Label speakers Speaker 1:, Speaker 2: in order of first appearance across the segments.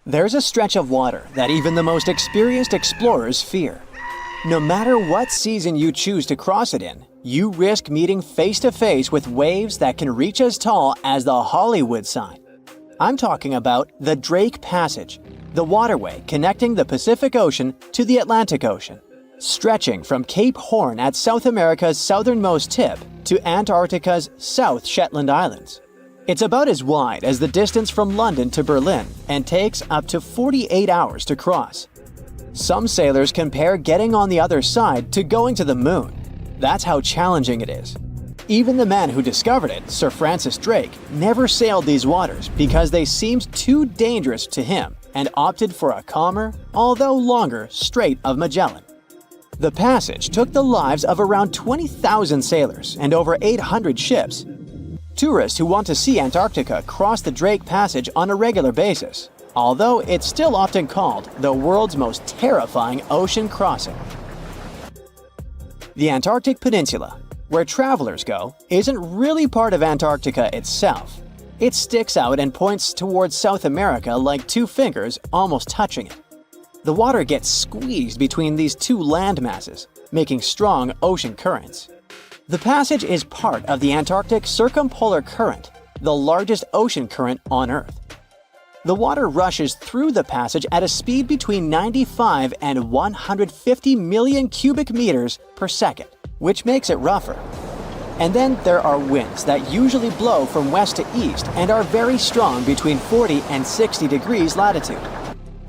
Speaker 1: There's a stretch of water that even the most experienced explorers fear. No matter what season you choose to cross it in, you risk meeting face to face with waves that can reach as tall as the Hollywood sign. I'm talking about the Drake Passage, the waterway connecting the Pacific Ocean to the Atlantic Ocean, stretching from Cape Horn at South America's southernmost tip to Antarctica's South Shetland Islands. It's about as wide as the distance from London to Berlin and takes up to 48 hours to cross. Some sailors compare getting on the other side to going to the moon. That's how challenging it is. Even the man who discovered it, Sir Francis Drake, never sailed these waters because they seemed too dangerous to him and opted for a calmer, although longer, Strait of Magellan. The passage took the lives of around 20,000 sailors and over 800 ships. Tourists who want to see Antarctica cross the Drake Passage on a regular basis, although it's still often called the world's most terrifying ocean crossing. The Antarctic Peninsula, where travelers go, isn't really part of Antarctica itself. It sticks out and points towards South America like two fingers almost touching it. The water gets squeezed between these two land masses, making strong ocean currents. The passage is part of the Antarctic Circumpolar Current, the largest ocean current on Earth. The water rushes through the passage at a speed between 95 and 150 million cubic meters per second, which makes it rougher. And then there are winds that usually blow from west to east and are very strong between 40 and 60 degrees latitude.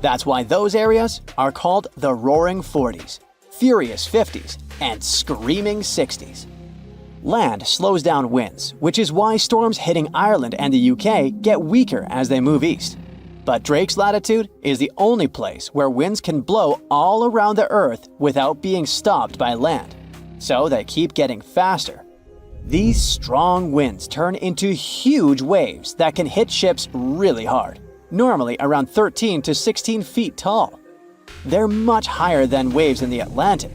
Speaker 1: That's why those areas are called the Roaring Forties, Furious 50s, and Screaming 60s. Land slows down winds, which is why storms hitting Ireland and the UK get weaker as they move east. But Drake's latitude is the only place where winds can blow all around the Earth without being stopped by land, so they keep getting faster. These strong winds turn into huge waves that can hit ships really hard, normally around 13 to 16 feet tall. They're much higher than waves in the Atlantic.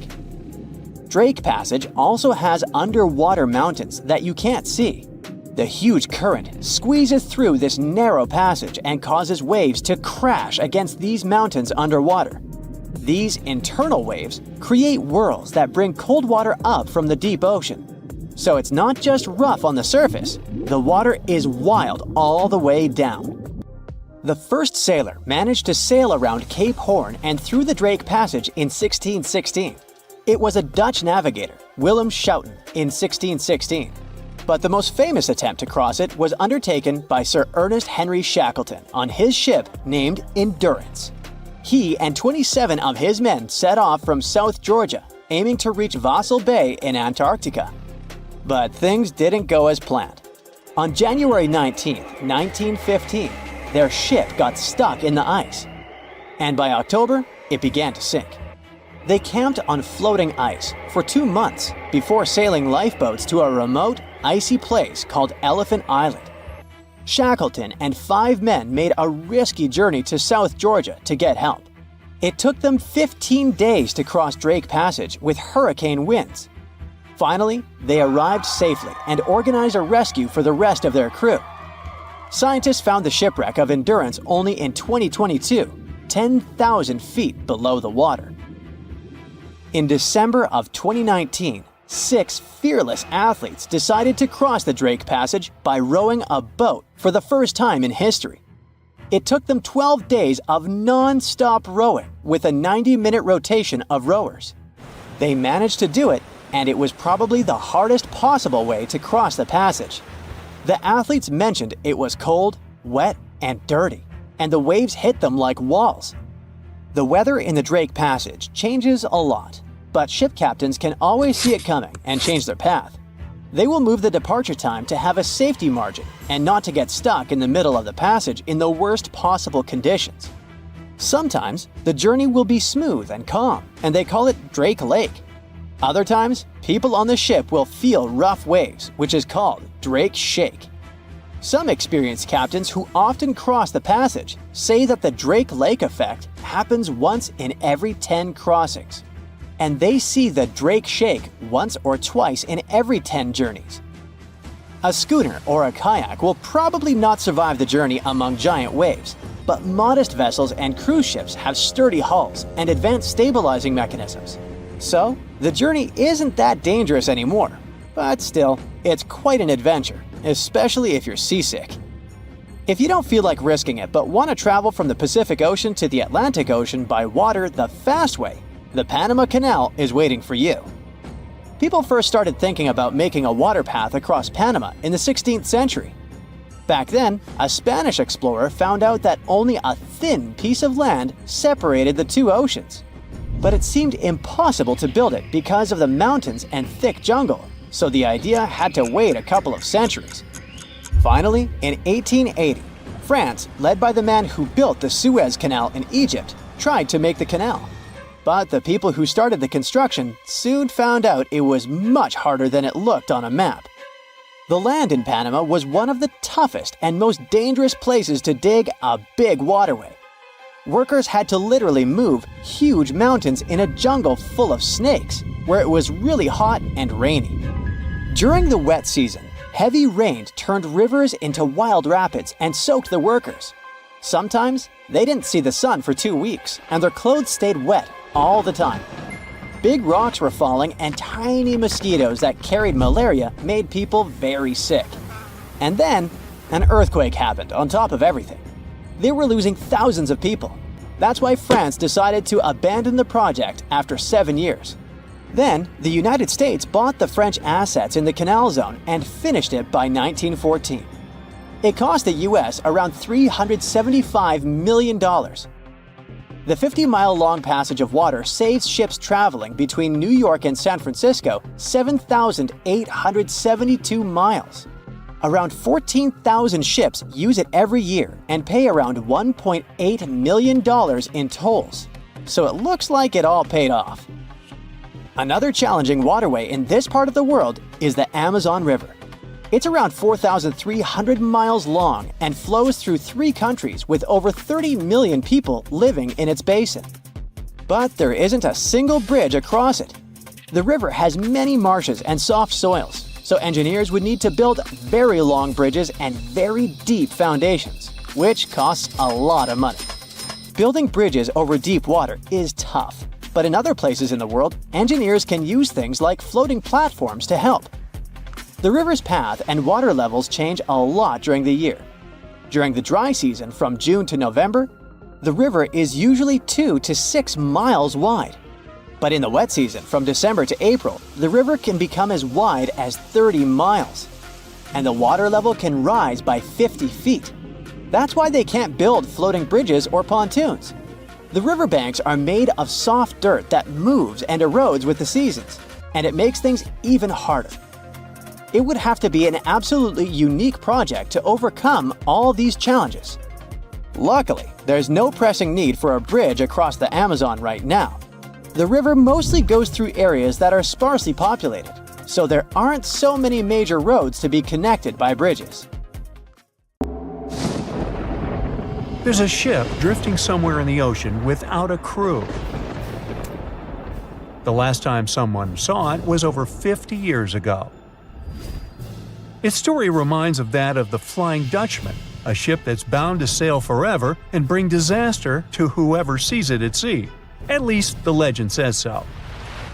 Speaker 1: Drake Passage also has underwater mountains that you can't see. The huge current squeezes through this narrow passage and causes waves to crash against these mountains underwater. These internal waves create whirls that bring cold water up from the deep ocean. So it's not just rough on the surface, the water is wild all the way down. The first sailor managed to sail around Cape Horn and through the Drake Passage in 1616. It was a Dutch navigator, Willem Schouten, in 1616. But the most famous attempt to cross it was undertaken by Sir Ernest Henry Shackleton on his ship named Endurance. He and 27 of his men set off from South Georgia, aiming to reach Vassal Bay in Antarctica. But things didn't go as planned. On January 19, 1915, their ship got stuck in the ice. And by October, it began to sink. They camped on floating ice for 2 months before sailing lifeboats to a remote, icy place called Elephant Island. Shackleton and 5 men made a risky journey to South Georgia to get help. It took them 15 days to cross Drake Passage with hurricane winds. Finally, they arrived safely and organized a rescue for the rest of their crew. Scientists found the shipwreck of Endurance only in 2022, 10,000 feet below the water. In December of 2019, 6 fearless athletes decided to cross the Drake Passage by rowing a boat for the first time in history. It took them 12 days of non-stop rowing with a 90-minute rotation of rowers. They managed to do it, and it was probably the hardest possible way to cross the passage. The athletes mentioned it was cold, wet, and dirty, and the waves hit them like walls. The weather in the Drake Passage changes a lot, but ship captains can always see it coming and change their path. They will move the departure time to have a safety margin and not to get stuck in the middle of the passage in the worst possible conditions. Sometimes, the journey will be smooth and calm, and they call it Drake Lake. Other times, people on the ship will feel rough waves, which is called Drake Shake. Some experienced captains who often cross the passage say that the Drake Lake effect happens once in every 10 crossings, and they see the Drake Shake once or twice in every 10 journeys. A schooner or a kayak will probably not survive the journey among giant waves, but modest vessels and cruise ships have sturdy hulls and advanced stabilizing mechanisms. So, the journey isn't that dangerous anymore. But still, it's quite an adventure, especially if you're seasick. If you don't feel like risking it but want to travel from the Pacific Ocean to the Atlantic Ocean by water the fast way, the Panama Canal is waiting for you. People first started thinking about making a water path across Panama in the 16th century. Back then, a Spanish explorer found out that only a thin piece of land separated the two oceans. But it seemed impossible to build it because of the mountains and thick jungle, so the idea had to wait a couple of centuries. Finally, in 1880, France, led by the man who built the Suez Canal in Egypt, tried to make the canal. But the people who started the construction soon found out it was much harder than it looked on a map. The land in Panama was one of the toughest and most dangerous places to dig a big waterway. Workers had to literally move huge mountains in a jungle full of snakes, where it was really hot and rainy. During the wet season, heavy rain turned rivers into wild rapids and soaked the workers. Sometimes, they didn't see the sun for 2 weeks, and their clothes stayed wet all the time. Big rocks were falling, and tiny mosquitoes that carried malaria made people very sick. And then, an earthquake happened on top of everything. They were losing thousands of people. That's why France decided to abandon the project after 7 years. Then, the United States bought the French assets in the canal zone and finished it by 1914. It cost the US around $375 million. The 50-mile-long passage of water saves ships traveling between New York and San Francisco 7,872 miles. Around 14,000 ships use it every year and pay around $1.8 million in tolls. So it looks like it all paid off. Another challenging waterway in this part of the world is the Amazon River. It's around 4,300 miles long and flows through 3 countries with over 30 million people living in its basin. But there isn't a single bridge across it. The river has many marshes and soft soils, so engineers would need to build very long bridges and very deep foundations, which costs a lot of money. Building bridges over deep water is tough, but in other places in the world, engineers can use things like floating platforms to help. The river's path and water levels change a lot during the year. During the dry season from June to November, the river is usually 2 to 6 miles wide. But in the wet season from December to April, the river can become as wide as 30 miles. And the water level can rise by 50 feet. That's why they can't build floating bridges or pontoons. The riverbanks are made of soft dirt that moves and erodes with the seasons, and it makes things even harder. It would have to be an absolutely unique project to overcome all these challenges. Luckily, there's no pressing need for a bridge across the Amazon right now. The river mostly goes through areas that are sparsely populated, so there aren't so many major roads to be connected by bridges.
Speaker 2: There's a ship drifting somewhere in the ocean without a crew. The last time someone saw it was over 50 years ago. Its story reminds of that of the Flying Dutchman, a ship that's bound to sail forever and bring disaster to whoever sees it at sea. At least the legend says so.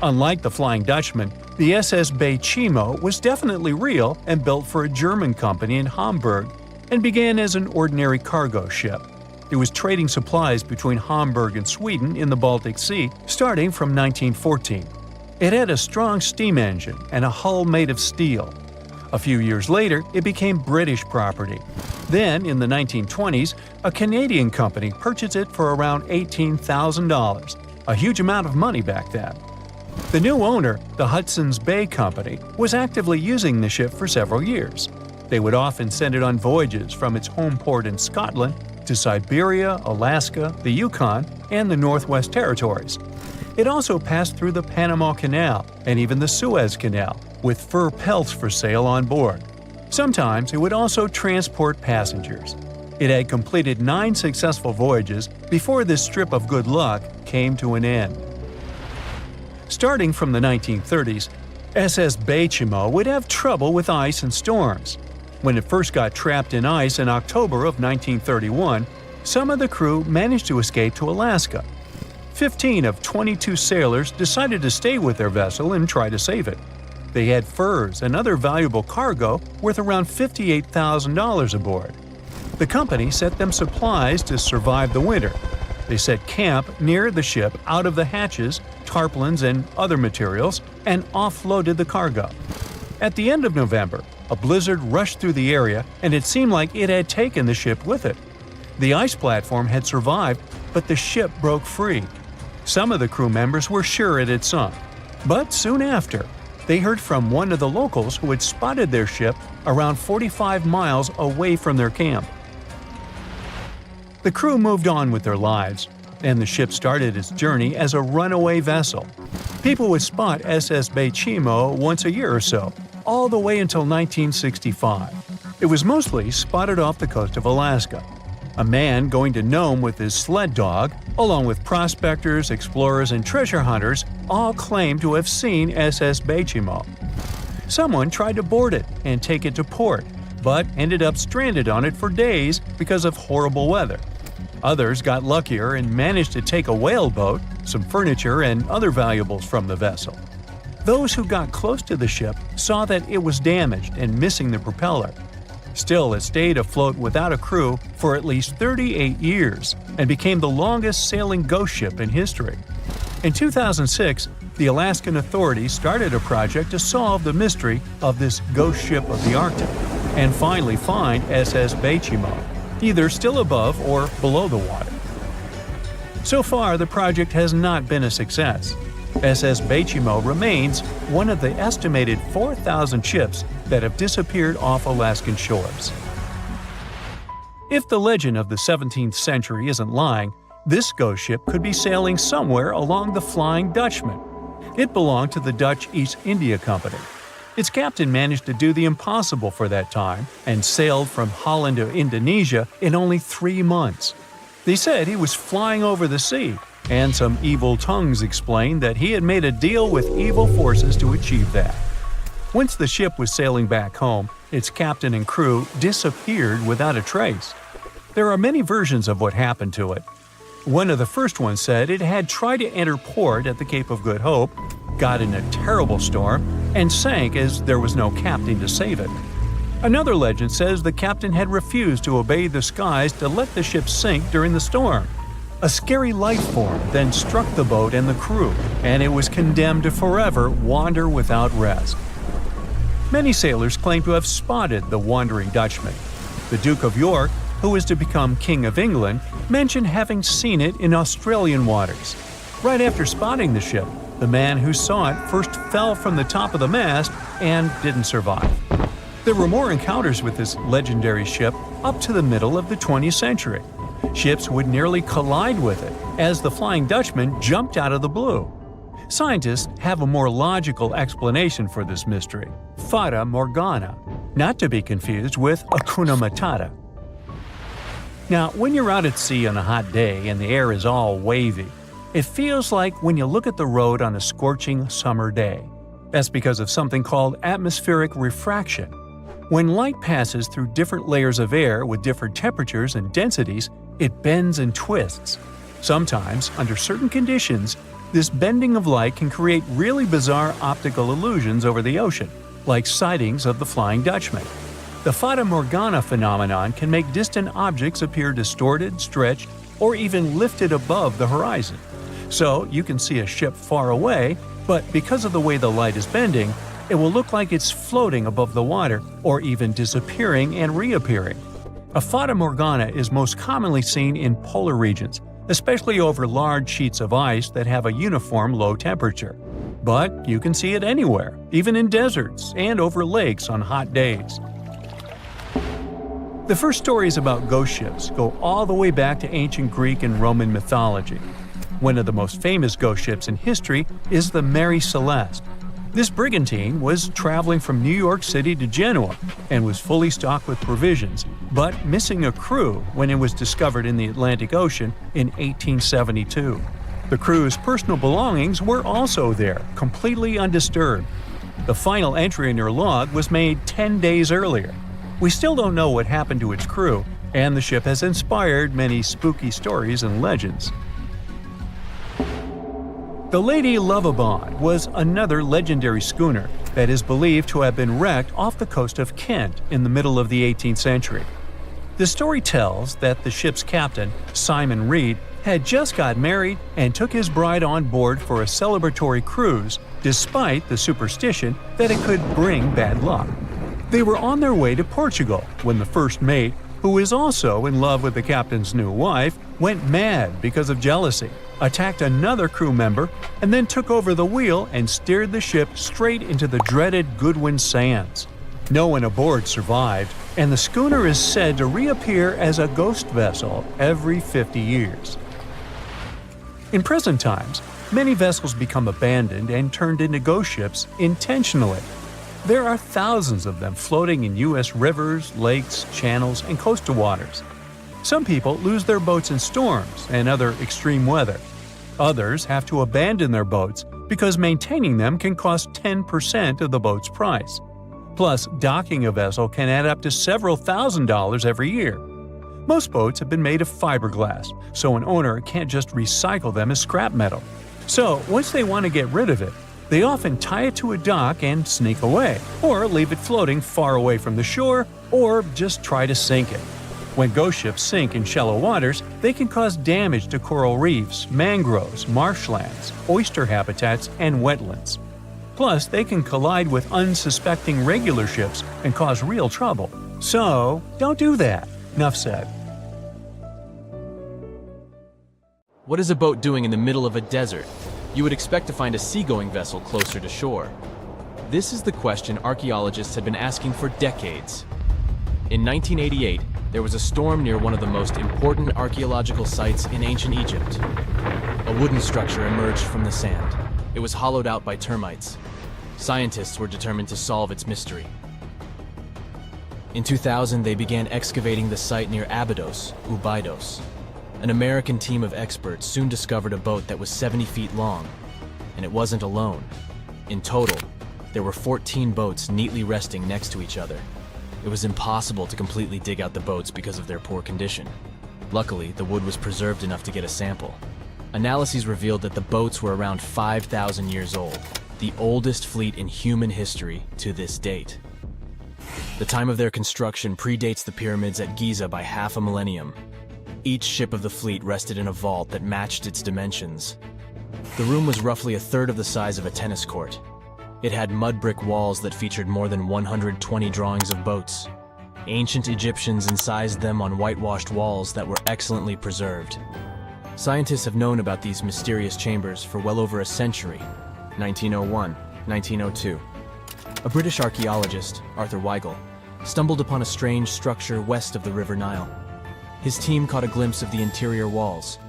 Speaker 2: Unlike the Flying Dutchman, the SS Baychimo was definitely real and built for a German company in Hamburg and began as an ordinary cargo ship. It was trading supplies between Hamburg and Sweden in the Baltic Sea starting from 1914. It had a strong steam engine and a hull made of steel. A few years later, it became British property. Then, in the 1920s, a Canadian company purchased it for around $18,000, a huge amount of money back then. The new owner, the Hudson's Bay Company, was actively using the ship for several years. They would often send it on voyages from its home port in Scotland to Siberia, Alaska, the Yukon, and the Northwest Territories. It also passed through the Panama Canal and even the Suez Canal, with fur pelts for sale on board. Sometimes it would also transport passengers. It had completed 9 successful voyages before this strip of good luck came to an end. Starting from the 1930s, SS Baychimo would have trouble with ice and storms. When it first got trapped in ice in October of 1931, Some of the crew managed to escape to Alaska. 15 of 22 sailors decided to stay with their vessel and try to save it. They had furs and other valuable cargo worth around $58,000 aboard. The company sent them supplies to survive the winter. They set camp near the ship out of the hatches, tarpaulins, and other materials, and offloaded the cargo. At the end of November, a blizzard rushed through the area, and it seemed like it had taken the ship with it. The ice platform had survived, but the ship broke free. Some of the crew members were sure it had sunk. But soon after, they heard from one of the locals who had spotted their ship around 45 miles away from their camp. The crew moved on with their lives, and the ship started its journey as a runaway vessel. People would spot SS Baychimo once a year or so, all the way until 1965. It was mostly spotted off the coast of Alaska. A man going to Nome with his sled dog, along with prospectors, explorers, and treasure hunters, all claimed to have seen SS Baychimo. Someone tried to board it and take it to port, but ended up stranded on it for days because of horrible weather. Others got luckier and managed to take a whaleboat, some furniture, and other valuables from the vessel. Those who got close to the ship saw that it was damaged and missing the propeller. Still, it stayed afloat without a crew for at least 38 years and became the longest sailing ghost ship in history. In 2006, the Alaskan authorities started a project to solve the mystery of this ghost ship of the Arctic and finally find SS Baychimo, either still above or below the water. So far, the project has not been a success. SS Baychimo remains one of the estimated 4,000 ships that have disappeared off Alaskan shores. If the legend of the 17th century isn't lying, this ghost ship could be sailing somewhere along the Flying Dutchman. It belonged to the Dutch East India Company. Its captain managed to do the impossible for that time and sailed from Holland to Indonesia in only 3 months. They said he was flying over the sea, and some evil tongues explained that he had made a deal with evil forces to achieve that. Once the ship was sailing back home, its captain and crew disappeared without a trace. There are many versions of what happened to it. One of the first ones said it had tried to enter port at the Cape of Good Hope, got in a terrible storm, and sank as there was no captain to save it. Another legend says the captain had refused to obey the skies to let the ship sink during the storm. A scary life form then struck the boat and the crew, and it was condemned to forever wander without rest. Many sailors claim to have spotted the wandering Dutchman. The Duke of York, who was to become King of England, mentioned having seen it in Australian waters. Right after spotting the ship, the man who saw it first fell from the top of the mast and didn't survive. There were more encounters with this legendary ship up to the middle of the 20th century. Ships would nearly collide with it as the Flying Dutchman jumped out of the blue. Scientists have a more logical explanation for this mystery: Fata Morgana, not to be confused with Hakuna Matata. Now, when you're out at sea on a hot day and the air is all wavy, it feels like when you look at the road on a scorching summer day. That's because of something called atmospheric refraction. When light passes through different layers of air with different temperatures and densities, it bends and twists. Sometimes, under certain conditions, this bending of light can create really bizarre optical illusions over the ocean, like sightings of the Flying Dutchman. The Fata Morgana phenomenon can make distant objects appear distorted, stretched, or even lifted above the horizon. So you can see a ship far away, but because of the way the light is bending, it will look like it's floating above the water or even disappearing and reappearing. A Fata Morgana is most commonly seen in polar regions, especially over large sheets of ice that have a uniform low temperature. But you can see it anywhere, even in deserts and over lakes on hot days. The first stories about ghost ships go all the way back to ancient Greek and Roman mythology. One of the most famous ghost ships in history is the Mary Celeste. This brigantine was traveling from New York City to Genoa and was fully stocked with provisions, but missing a crew when it was discovered in the Atlantic Ocean in 1872. The crew's personal belongings were also there, completely undisturbed. The final entry in their log was made 10 days earlier. We still don't know what happened to its crew, and the ship has inspired many spooky stories and legends. The Lady Lovibond was another legendary schooner that is believed to have been wrecked off the coast of Kent in the middle of the 18th century. The story tells that the ship's captain, Simon Reed, had just got married and took his bride on board for a celebratory cruise, despite the superstition that it could bring bad luck. They were on their way to Portugal when the first mate, who is also in love with the captain's new wife, went mad because of jealousy, attacked another crew member, and then took over the wheel and steered the ship straight into the dreaded Goodwin Sands. No one aboard survived, and the schooner is said to reappear as a ghost vessel every 50 years. In present times, many vessels become abandoned and turned into ghost ships intentionally. There are thousands of them floating in U.S. rivers, lakes, channels, and coastal waters. Some people lose their boats in storms and other extreme weather. Others have to abandon their boats because maintaining them can cost 10% of the boat's price. Plus, docking a vessel can add up to several $1,000s every year. Most boats have been made of fiberglass, so an owner can't just recycle them as scrap metal. So, once they want to get rid of it, they often tie it to a dock and sneak away, or leave it floating far away from the shore, or just try to sink it. When ghost ships sink in shallow waters, they can cause damage to coral reefs, mangroves, marshlands, oyster habitats, and wetlands. Plus, they can collide with unsuspecting regular ships and cause real trouble. So, don't do that. Enough said.
Speaker 3: What is a boat doing in the middle of a desert? You would expect to find a seagoing vessel closer to shore. This is the question archaeologists have been asking for decades. In 1988, there was a storm near one of the most important archaeological sites in ancient Egypt. A wooden structure emerged from the sand. It was hollowed out by termites. Scientists were determined to solve its mystery. In 2000, they began excavating the site near Abydos, Abydos. An American team of experts soon discovered a boat that was 70 feet long, and it wasn't alone. In total, there were 14 boats neatly resting next to each other. It was impossible to completely dig out the boats because of their poor condition. Luckily, the wood was preserved enough to get a sample. Analyses revealed that the boats were around 5,000 years old, the oldest fleet in human history to this date. The time of their construction predates the pyramids at Giza by half a millennium. Each ship of the fleet rested in a vault that matched its dimensions. The room was roughly a third of the size of a tennis court. It had mud brick walls that featured more than 120 drawings of boats. Ancient Egyptians incised them on whitewashed walls that were excellently preserved. Scientists have known about these mysterious chambers for well over a century. 1901, 1902. A British archaeologist, Arthur Weigel, stumbled upon a strange structure west of the River Nile. His team caught a glimpse of the interior walls.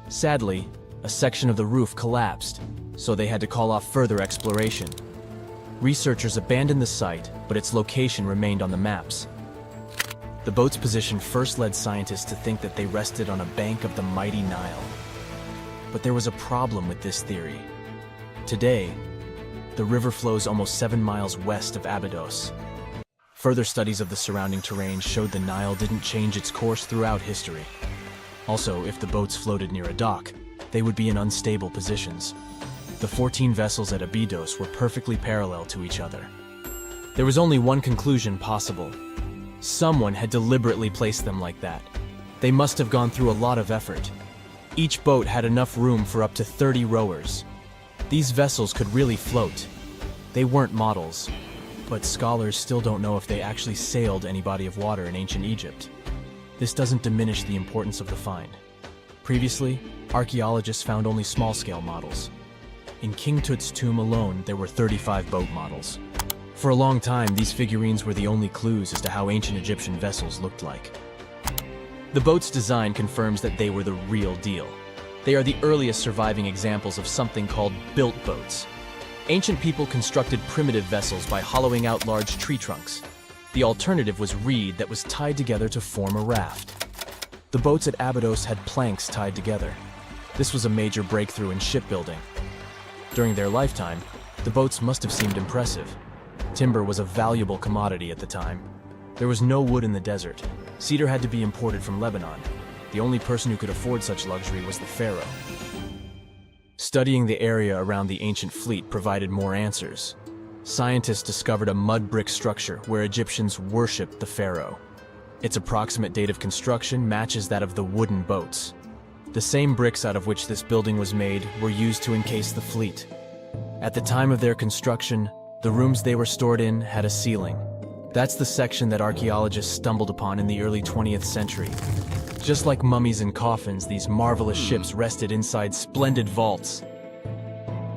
Speaker 3: Sadly, a section of the roof collapsed, so they had to call off further exploration. Researchers abandoned the site, but its location remained on the maps. The boat's position first led scientists to think that they rested on a bank of the mighty Nile. But there was a problem with this theory. Today, the river flows almost 7 miles west of Abydos. Further studies of the surrounding terrain showed the Nile didn't change its course throughout history. Also, if the boats floated near a dock, they would be in unstable positions. The 14 vessels at Abydos were perfectly parallel to each other. There was only one conclusion possible. Someone had deliberately placed them like that. They must have gone through a lot of effort. Each boat had enough room for up to 30 rowers. These vessels could really float. They weren't models, but scholars still don't know if they actually sailed any body of water in ancient Egypt. This doesn't diminish the importance of the find. Previously, archaeologists found only small-scale models. In King Tut's tomb alone, there were 35 boat models. For a long time, these figurines were the only clues as to how ancient Egyptian vessels looked like. The boat's design confirms that they were the real deal. They are the earliest surviving examples of something called built boats. Ancient people constructed primitive vessels by hollowing out large tree trunks. The alternative was reed that was tied together to form a raft. The boats at Abydos had planks tied together. This was a major breakthrough in shipbuilding. During their lifetime, the boats must have seemed impressive. Timber was a valuable commodity at the time. There was no wood in the desert. Cedar had to be imported from Lebanon. The only person who could afford such luxury was the pharaoh. Studying the area around the ancient fleet provided more answers. Scientists discovered a mud brick structure where Egyptians worshipped the pharaoh. Its approximate date of construction matches that of the wooden boats. The same bricks out of which this building was made were used to encase the fleet. At the time of their construction, the rooms they were stored in had a ceiling. That's the section that archaeologists stumbled upon in the early 20th century. Just like mummies and coffins, these marvelous ships rested inside splendid vaults.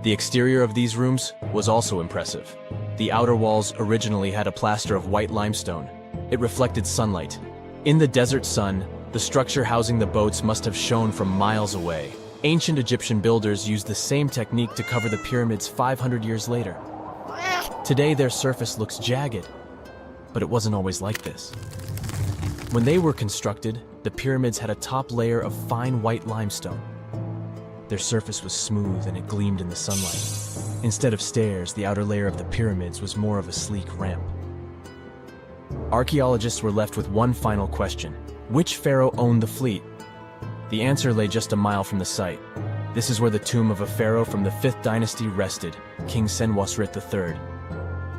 Speaker 3: The exterior of these rooms was also impressive. The outer walls originally had a plaster of white limestone. It reflected sunlight. In the desert sun, the structure housing the boats must have shone from miles away. Ancient Egyptian builders used the same technique to cover the pyramids 500 years later. Today, their surface looks jagged, but it wasn't always like this. When they were constructed, the pyramids had a top layer of fine white limestone. Their surface was smooth and it gleamed in the sunlight. Instead of stairs, the outer layer of the pyramids was more of a sleek ramp. Archaeologists were left with one final question. Which pharaoh owned the fleet? The answer lay just a mile from the site. This is where the tomb of a pharaoh from the 5th dynasty rested, King Senwosret III.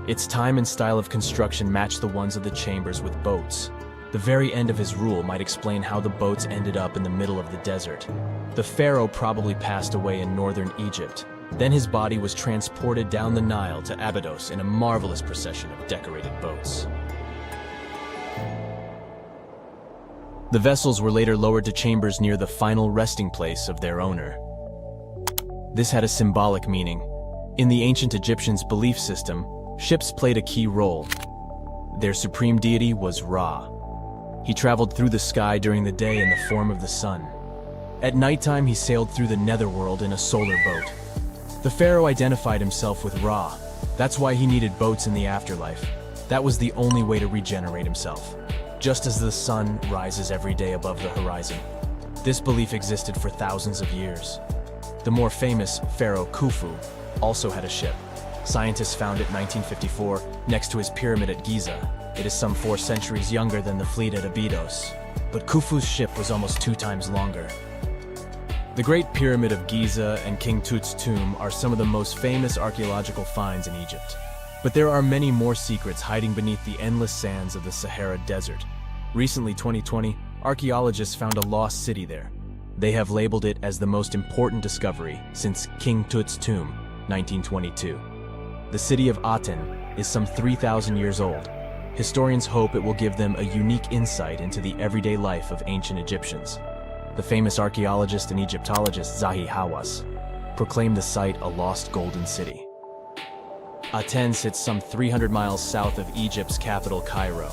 Speaker 3: Its time and style of construction matched the ones of the chambers with boats. The very end of his rule might explain how the boats ended up in the middle of the desert. The pharaoh probably passed away in northern Egypt. Then his body was transported down the Nile to Abydos in a marvelous procession of decorated boats. The vessels were later lowered to chambers near the final resting place of their owner. This had a symbolic meaning. In the ancient Egyptians' belief system, ships played a key role. Their supreme deity was Ra. He traveled through the sky during the day in the form of the sun. At nighttime, he sailed through the netherworld in a solar boat. The pharaoh identified himself with Ra. That's why he needed boats in the afterlife. That was the only way to regenerate himself. Just as the sun rises every day above the horizon. This belief existed for thousands of years. The more famous Pharaoh Khufu also had a ship. Scientists found it in 1954 next to his pyramid at Giza. It is some 4 centuries younger than the fleet at Abydos, but Khufu's ship was almost 2 times longer. The Great Pyramid of Giza and King Tut's tomb are some of the most famous archaeological finds in Egypt. But there are many more secrets hiding beneath the endless sands of the Sahara Desert. Recently, 2020, archaeologists found a lost city there. They have labeled it as the most important discovery since King Tut's tomb, 1922. The city of Aten is some 3,000 years old. Historians hope it will give them a unique insight into the everyday life of ancient Egyptians. The famous archaeologist and Egyptologist Zahi Hawass proclaimed the site a lost golden city. Aten sits some 300 miles south of Egypt's capital, Cairo.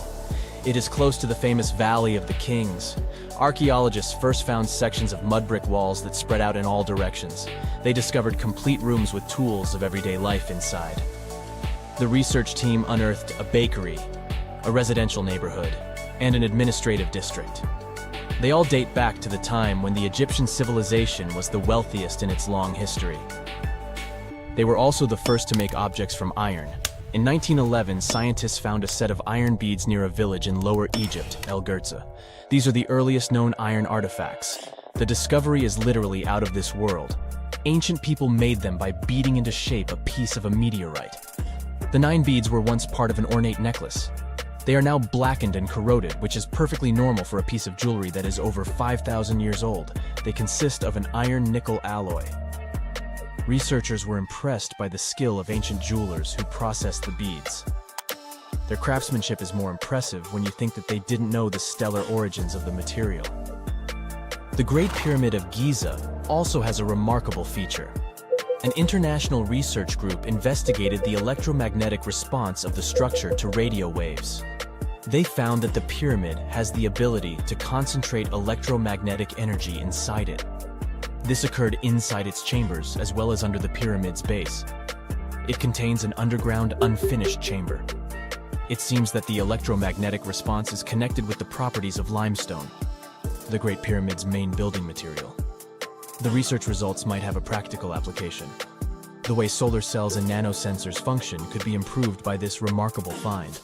Speaker 3: It is close to the famous Valley of the Kings. Archaeologists first found sections of mud brick walls that spread out in all directions. They discovered complete rooms with tools of everyday life inside. The research team unearthed a bakery, a residential neighborhood, and an administrative district. They all date back to the time when the Egyptian civilization was the wealthiest in its long history. They were also the first to make objects from iron. In 1911, scientists found a set of iron beads near a village in Lower Egypt, El Girza. These are the earliest known iron artifacts. The discovery is literally out of this world. Ancient people made them by beating into shape a piece of a meteorite. The 9 beads were once part of an ornate necklace. They are now blackened and corroded, which is perfectly normal for a piece of jewelry that is over 5,000 years old. They consist of an iron-nickel alloy. Researchers were impressed by the skill of ancient jewelers who processed the beads. Their craftsmanship is more impressive when you think that they didn't know the stellar origins of the material. The Great Pyramid of Giza also has a remarkable feature. An international research group investigated the electromagnetic response of the structure to radio waves. They found that the pyramid has the ability to concentrate electromagnetic energy inside it. This occurred inside its chambers as well as under the pyramid's base. It contains an underground, unfinished chamber. It seems that the electromagnetic response is connected with the properties of limestone, the Great Pyramid's main building material. The research results might have a practical application. The way solar cells and nanosensors function could be improved by this remarkable find.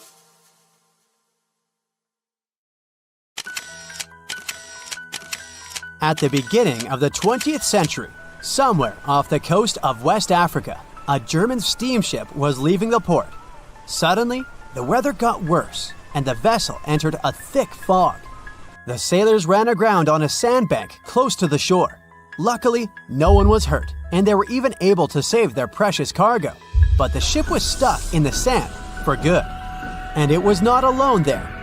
Speaker 1: At the beginning of the 20th century, somewhere off the coast of West Africa, a German steamship was leaving the port. Suddenly, the weather got worse, and the vessel entered a thick fog. The sailors ran aground on a sandbank close to the shore. Luckily, no one was hurt, and they were even able to save their precious cargo. But the ship was stuck in the sand for good. And it was not alone there.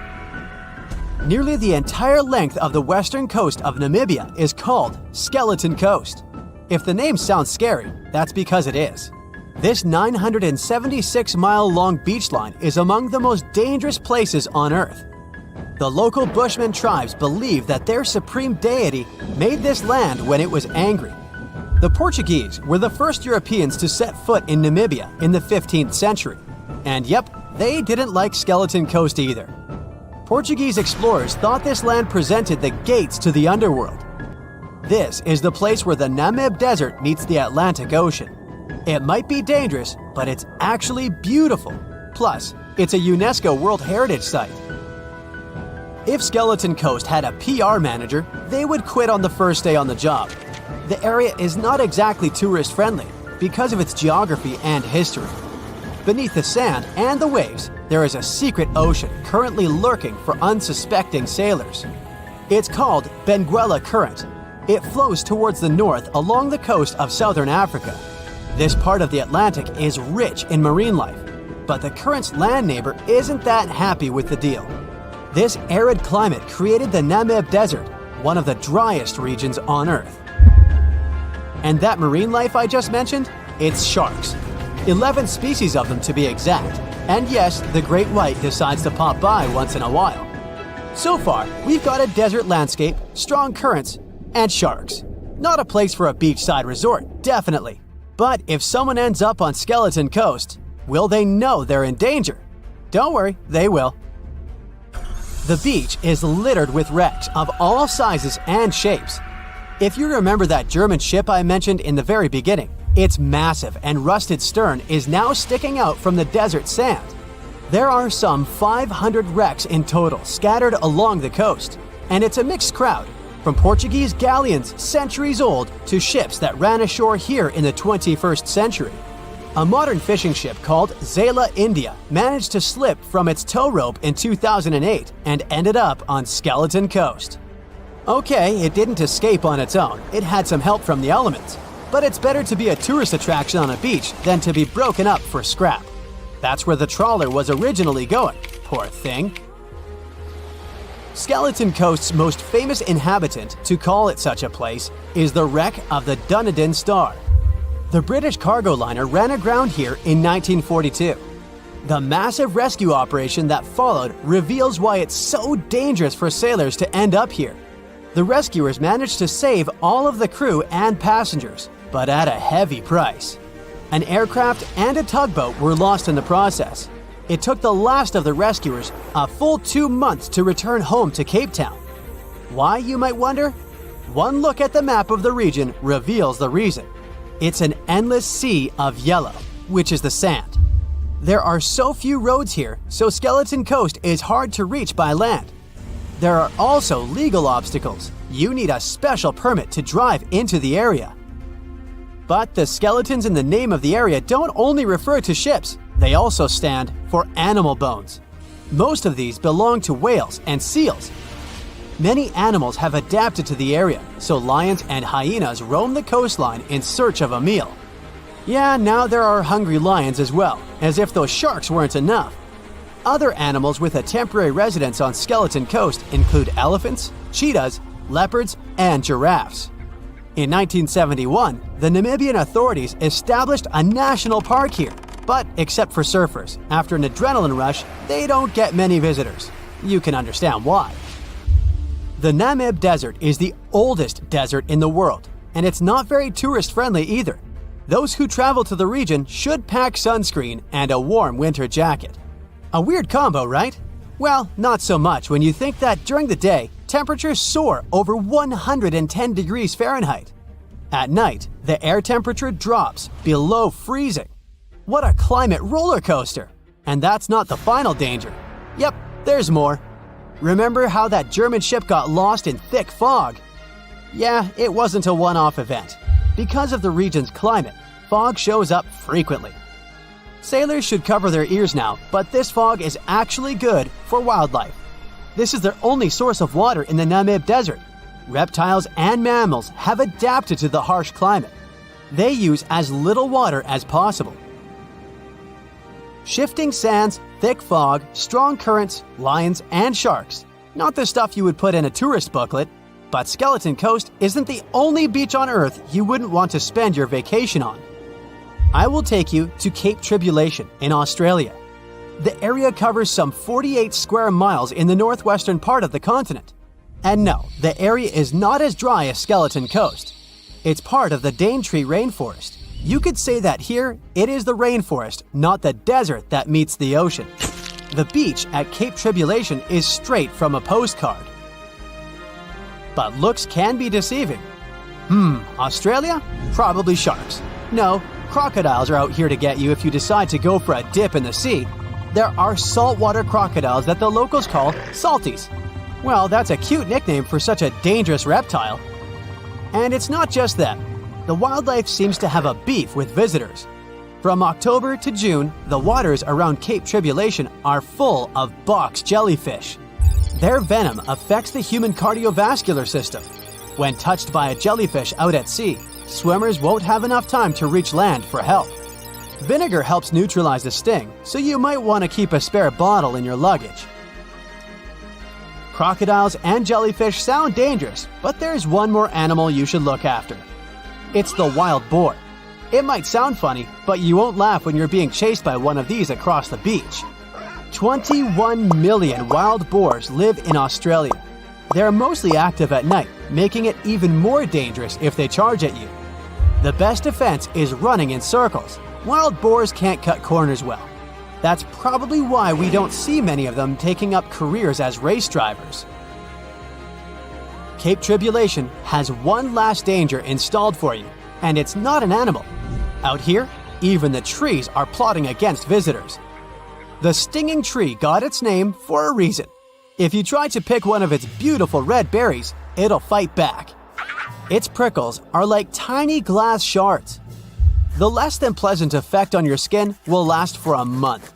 Speaker 1: Nearly the entire length of the western coast of Namibia is called Skeleton Coast. If the name sounds scary, that's because it is. This 976-mile-long beach line is among the most dangerous places on Earth. The local Bushman tribes believe that their supreme deity made this land when it was angry. The Portuguese were the first Europeans to set foot in Namibia in the 15th century. And yep, they didn't like Skeleton Coast either. Portuguese explorers thought this land presented the gates to the underworld. This is the place where the Namib Desert meets the Atlantic Ocean. It might be dangerous, but it's actually beautiful. Plus, it's a UNESCO World Heritage Site. If Skeleton Coast had a PR manager, they would quit on the first day on the job. The area is not exactly tourist-friendly because of its geography and history. Beneath the sand and the waves, there is a secret ocean currently lurking for unsuspecting sailors. It's called Benguela Current. It flows towards the north along the coast of southern Africa. This part of the Atlantic is rich in marine life, but the current's land neighbor isn't that happy with the deal. This arid climate created the Namib Desert, one of the driest regions on Earth. And that marine life I just mentioned? It's sharks. 11 species of them to be exact. And yes, the great white decides to pop by once in a while. So far, we've got a desert landscape, strong currents, and sharks. Not a place for a beachside resort, definitely. But if someone ends up on Skeleton Coast, will they know they're in danger? Don't worry, they will. The beach is littered with wrecks of all sizes and shapes. If you remember that German ship I mentioned in the very beginning, its massive and rusted stern is now sticking out from the desert sand. There are some 500 wrecks in total scattered along the coast, and it's a mixed crowd, from Portuguese galleons centuries old to ships that ran ashore here in the 21st century. A modern fishing ship called Zela India managed to slip from its tow rope in 2008 and ended up on Skeleton Coast. Okay, it didn't escape on its own, it had some help from the elements. But it's better to be a tourist attraction on a beach than to be broken up for scrap. That's where the trawler was originally going, poor thing. Skeleton Coast's most famous inhabitant, to call it such a place, is the wreck of the Dunedin Star. The British cargo liner ran aground here in 1942. The massive rescue operation that followed reveals why it's so dangerous for sailors to end up here. The rescuers managed to save all of the crew and passengers, but at a heavy price. An aircraft and a tugboat were lost in the process. It took the last of the rescuers a full 2 months to return home to Cape Town. Why, you might wonder? One look at the map of the region reveals the reason. It's an endless sea of yellow, which is the sand. There are so few roads here, so Skeleton Coast is hard to reach by land. There are also legal obstacles. You need a special permit to drive into the area. But the skeletons in the name of the area don't only refer to ships, they also stand for animal bones. Most of these belong to whales and seals. Many animals have adapted to the area, so lions and hyenas roam the coastline in search of a meal. Yeah, now there are hungry lions as well, as if those sharks weren't enough. Other animals with a temporary residence on Skeleton Coast include elephants, cheetahs, leopards, and giraffes. In 1971, the Namibian authorities established a national park here, but except for surfers, after an adrenaline rush, they don't get many visitors. You can understand why. The Namib Desert is the oldest desert in the world, and it's not very tourist-friendly either. Those who travel to the region should pack sunscreen and a warm winter jacket. A weird combo, right? Well, not so much when you think that during the day, temperatures soar over 110 degrees Fahrenheit. At night, the air temperature drops below freezing. What a climate roller coaster! And that's not the final danger. Yep, there's more. Remember how that German ship got lost in thick fog? Yeah, it wasn't a one-off event. Because of the region's climate, fog shows up frequently. Sailors should cover their ears now, but this fog is actually good for wildlife. This is their only source of water in the Namib Desert. Reptiles and mammals have adapted to the harsh climate. They use as little water as possible. Shifting sands, thick fog, strong currents, lions, and sharks. Not the stuff you would put in a tourist booklet, but Skeleton Coast isn't the only beach on Earth you wouldn't want to spend your vacation on. I will take you to Cape Tribulation in Australia. The area covers some 48 square miles in the northwestern part of the continent. And no, the area is not as dry as Skeleton Coast. It's part of the Daintree rainforest. You could say that here, it is the rainforest, not the desert that meets the ocean. The beach at Cape Tribulation is straight from a postcard. But looks can be deceiving. Australia? Probably sharks. No, crocodiles are out here to get you if you decide to go for a dip in the sea. There are saltwater crocodiles that the locals call salties. Well, that's a cute nickname for such a dangerous reptile. And it's not just that. The wildlife seems to have a beef with visitors. From October to June, the waters around Cape Tribulation are full of box jellyfish. Their venom affects the human cardiovascular system. When touched by a jellyfish out at sea, swimmers won't have enough time to reach land for help. Vinegar helps neutralize the sting, so you might want to keep a spare bottle in your luggage. Crocodiles and jellyfish sound dangerous, but there's one more animal you should look after. It's the wild boar. It might sound funny, but you won't laugh when you're being chased by one of these across the beach. 21 million wild boars live in Australia. They're mostly active at night, making it even more dangerous if they charge at you. The best defense is running in circles. Wild boars can't cut corners well. That's probably why we don't see many of them taking up careers as race drivers. Cape Tribulation has one last danger installed for you, and it's not an animal. Out here, even the trees are plotting against visitors. The stinging tree got its name for a reason. If you try to pick one of its beautiful red berries, it'll fight back. Its prickles are like tiny glass shards. The less than pleasant effect on your skin will last for a month.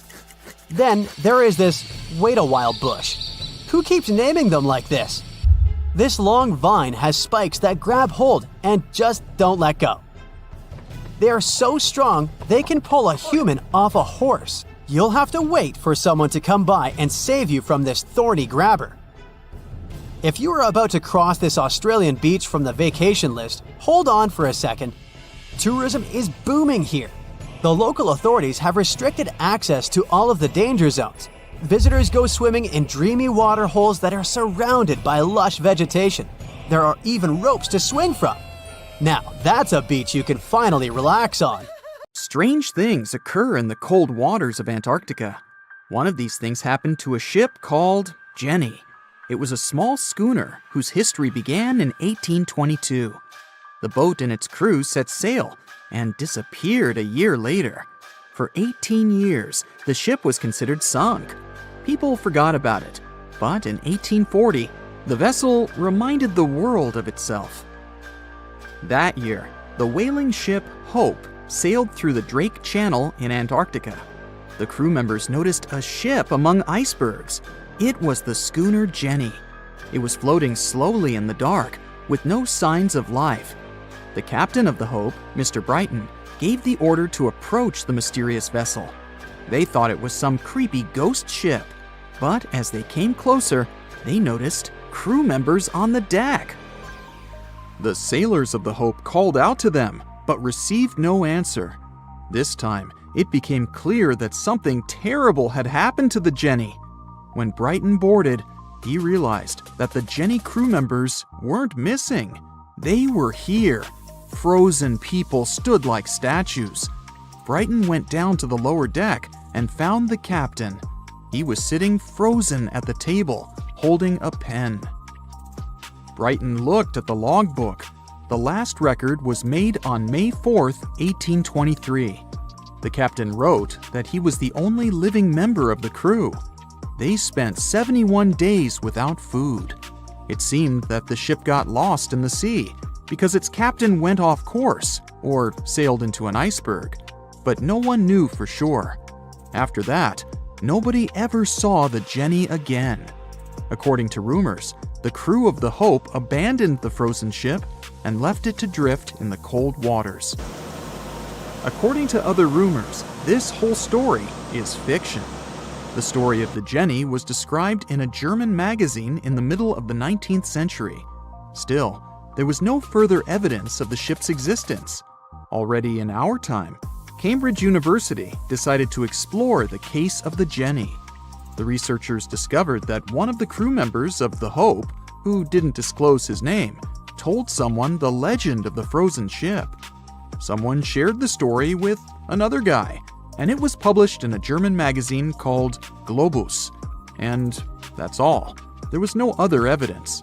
Speaker 1: Then there is this wait a while bush. Who keeps naming them like this? This long vine has spikes that grab hold and just don't let go. They are so strong they can pull a human off a horse. You'll have to wait for someone to come by and save you from this thorny grabber. If you are about to cross this Australian beach from the vacation list, hold on for a second. Tourism is booming here. The local authorities have restricted access to all of the danger zones. Visitors go swimming in dreamy water holes that are surrounded by lush vegetation. There are even ropes to swing from. Now, that's a beach you can finally relax on.
Speaker 4: Strange things occur in the cold waters of Antarctica. One of these things happened to a ship called Jenny. It was a small schooner whose history began in 1822. The boat and its crew set sail and disappeared a year later. For 18 years, the ship was considered sunk. People forgot about it, but in 1840, the vessel reminded the world of itself. That year, the whaling ship Hope sailed through the Drake Channel in Antarctica. The crew members noticed a ship among icebergs. It was the schooner Jenny. It was floating slowly in the dark, with no signs of life. The captain of the Hope, Mr. Brighton, gave the order to approach the mysterious vessel. They thought it was some creepy ghost ship, but as they came closer, they noticed crew members on the deck. The sailors of the Hope called out to them, but received no answer. This time, it became clear that something terrible had happened to the Jenny. When Brighton boarded, he realized that the Jenny crew members weren't missing. They were here. Frozen people stood like statues. Brighton went down to the lower deck and found the captain. He was sitting frozen at the table, holding a pen. Brighton looked at the logbook. The last record was made on May 4th, 1823. The captain wrote that he was the only living member of the crew. They spent 71 days without food. It seemed that the ship got lost in the sea because its captain went off course or sailed into an iceberg, but no one knew for sure. After that, nobody ever saw the Jenny again. According to rumors, the crew of the Hope abandoned the frozen ship and left it to drift in the cold waters. According to other rumors, this whole story is fiction. The story of the Jenny was described in a German magazine in the middle of the 19th century. Still, there was no further evidence of the ship's existence. Already in our time, Cambridge University decided to explore the case of the Jenny. The researchers discovered that one of the crew members of the Hope, who didn't disclose his name, told someone the legend of the frozen ship. Someone shared the story with another guy, and it was published in a German magazine called Globus. And that's all. There was no other evidence.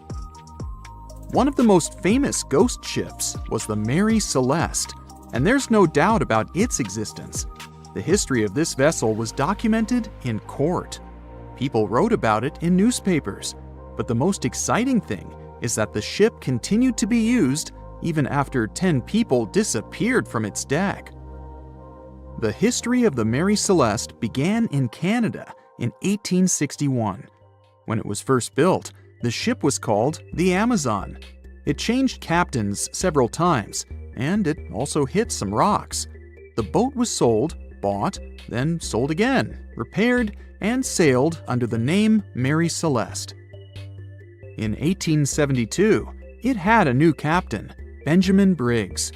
Speaker 4: One of the most famous ghost ships was the Mary Celeste, and there's no doubt about its existence. The history of this vessel was documented in court. People wrote about it in newspapers, but the most exciting thing is that the ship continued to be used even after 10 people disappeared from its deck. The history of the Mary Celeste began in Canada in 1861. When it was first built, the ship was called the Amazon. It changed captains several times, and it also hit some rocks. The boat was sold, bought, then sold again, repaired, and sailed under the name Mary Celeste. In 1872, it had a new captain, Benjamin Briggs.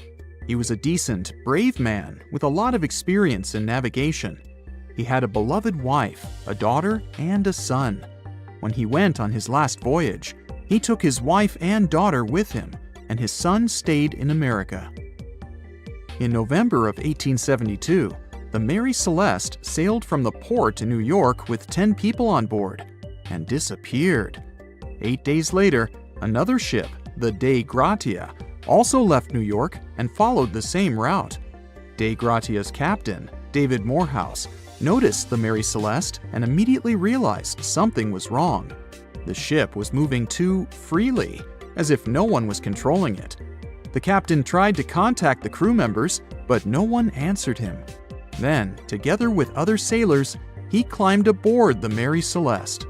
Speaker 4: He was a decent, brave man with a lot of experience in navigation. He had a beloved wife, a daughter, and a son. When he went on his last voyage, he took his wife and daughter with him, and his son stayed in America. In November of 1872, the Mary Celeste sailed from the port in New York with 10 people on board and disappeared. 8 days later, another ship, the Dei Gratia, also left New York and followed the same route. Dei Gratia's captain, David Morehouse, noticed the Mary Celeste and immediately realized something was wrong. The ship was moving too freely, as if no one was controlling it. The captain tried to contact the crew members, but no one answered him. Then, together with other sailors, he climbed aboard the Mary Celeste.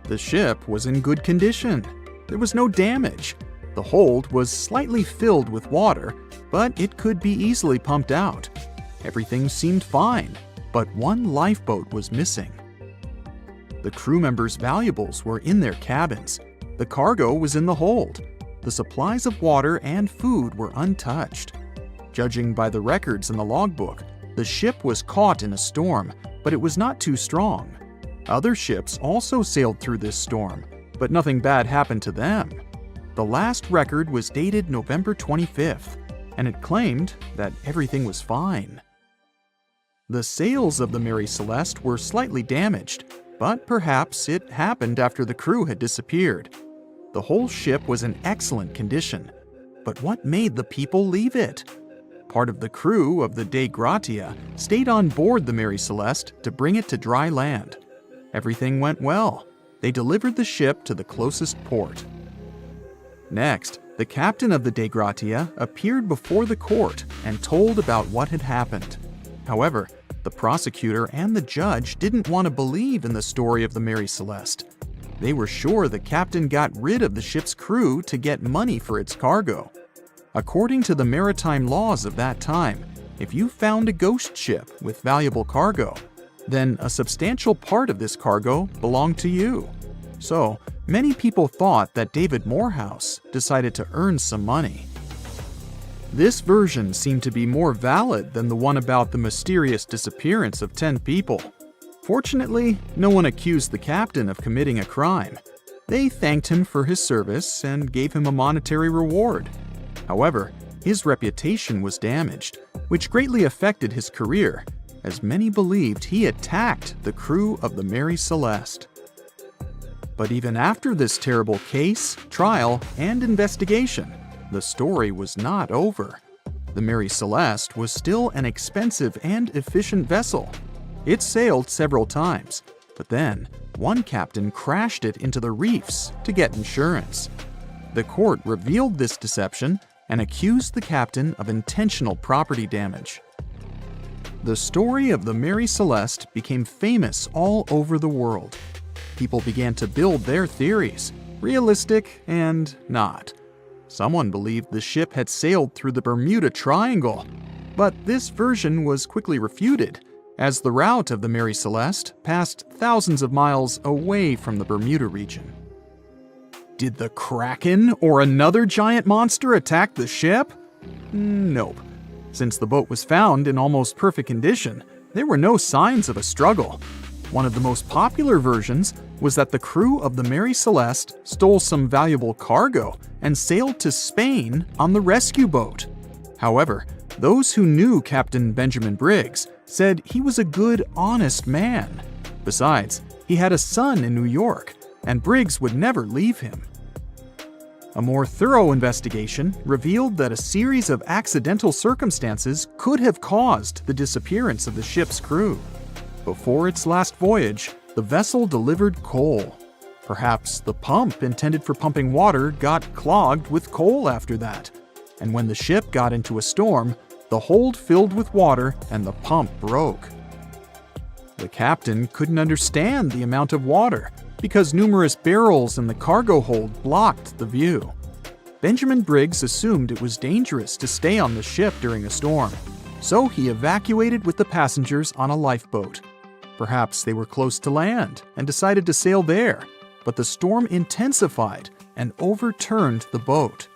Speaker 4: The ship was in good condition. There was no damage. The hold was slightly filled with water, but it could be easily pumped out. Everything seemed fine, but one lifeboat was missing. The crew members' valuables were in their cabins. The cargo was in the hold. The supplies of water and food were untouched. Judging by the records in the logbook, the ship was caught in a storm, but it was not too strong. Other ships also sailed through this storm, but nothing bad happened to them. The last record was dated November 25th, and it claimed that everything was fine. The sails of the Mary Celeste were slightly damaged, but perhaps it happened after the crew had disappeared. The whole ship was in excellent condition, but what made the people leave it? Part of the crew of the Dei Gratia stayed on board the Mary Celeste to bring it to dry land. Everything went well. They delivered the ship to the closest port. Next, the captain of the Dei Gratia appeared before the court and told about what had happened. However, the prosecutor and the judge didn't want to believe in the story of the Mary Celeste. They were sure the captain got rid of the ship's crew to get money for its cargo. According to the maritime laws of that time, if you found a ghost ship with valuable cargo, then a substantial part of this cargo belonged to you. So, many people thought that David Morehouse decided to earn some money. This version seemed to be more valid than the one about the mysterious disappearance of 10 people. Fortunately, no one accused the captain of committing a crime. They thanked him for his service and gave him a monetary reward. However, his reputation was damaged, which greatly affected his career, as many believed he attacked the crew of the Mary Celeste. But even after this terrible case, trial, and investigation, the story was not over. The Mary Celeste was still an expensive and efficient vessel. It sailed several times, But then, one captain crashed it into the reefs to get insurance. The court revealed this deception and accused the captain of intentional property damage. The story of the Mary Celeste became famous all over the world. People began to build their theories, realistic and not. Someone believed the ship had sailed through the Bermuda Triangle, but this version was quickly refuted, as the route of the Mary Celeste passed thousands of miles away from the Bermuda region. Did the Kraken or another giant monster attack the ship? Nope. Since the boat was found in almost perfect condition, there were no signs of a struggle. One of the most popular versions was that the crew of the Mary Celeste stole some valuable cargo and sailed to Spain on the rescue boat. However, those who knew Captain Benjamin Briggs said he was a good, honest man. Besides, he had a son in New York, and Briggs would never leave him. A more thorough investigation revealed that a series of accidental circumstances could have caused the disappearance of the ship's crew. Before its last voyage, the vessel delivered coal. Perhaps the pump intended for pumping water got clogged with coal after that, and when the ship got into a storm, the hold filled with water and the pump broke. The captain couldn't understand the amount of water because numerous barrels in the cargo hold blocked the view. Benjamin Briggs assumed it was dangerous to stay on the ship during a storm, so he evacuated with the passengers on a lifeboat. Perhaps they were close to land and decided to sail there, but the storm intensified and overturned the boat.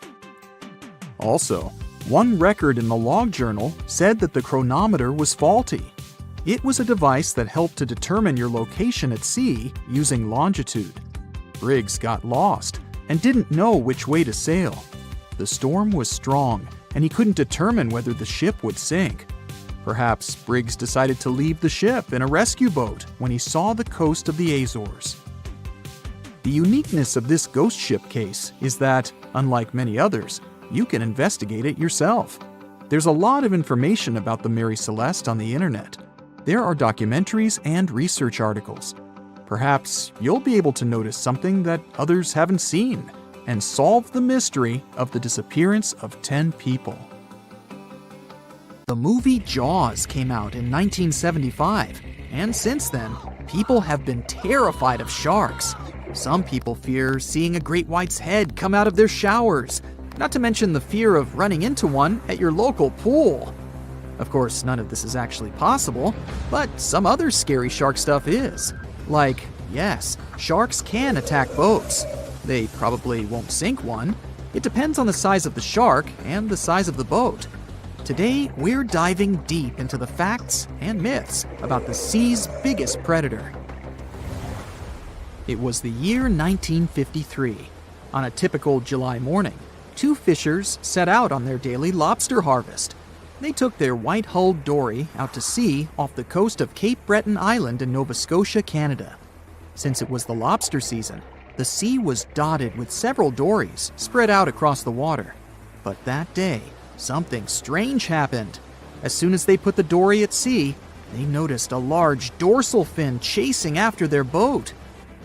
Speaker 4: Also, one record in the log journal said that the chronometer was faulty. It was a device that helped to determine your location at sea using longitude. Briggs got lost and didn't know which way to sail. The storm was strong, and he couldn't determine whether the ship would sink. Perhaps Briggs decided to leave the ship in a rescue boat when he saw the coast of the Azores. The uniqueness of this ghost ship case is that, unlike many others, you can investigate it yourself. There's a lot of information about the Mary Celeste on the internet. There are documentaries and research articles. Perhaps you'll be able to notice something that others haven't seen and solve the mystery of the disappearance of 10 people. The movie Jaws came out in 1975, and since then, people have been terrified of sharks. Some people fear seeing a great white's head come out of their showers, not to mention the fear of running into one at your local pool. Of course, none of this is actually possible, but some other scary shark stuff is. Like, yes, sharks can attack boats. They probably won't sink one. It depends on the size of the shark and the size of the boat. Today, we're diving deep into the facts and myths about the sea's biggest predator. It was the year 1953. On a typical July morning, two fishers set out on their daily lobster harvest. They took their white-hulled dory out to sea off the coast of Cape Breton Island in Nova Scotia, Canada. Since it was the lobster season, the sea was dotted with several dories spread out across the water. But that day, something strange happened. As soon as they put the dory at sea, they noticed a large dorsal fin chasing after their boat.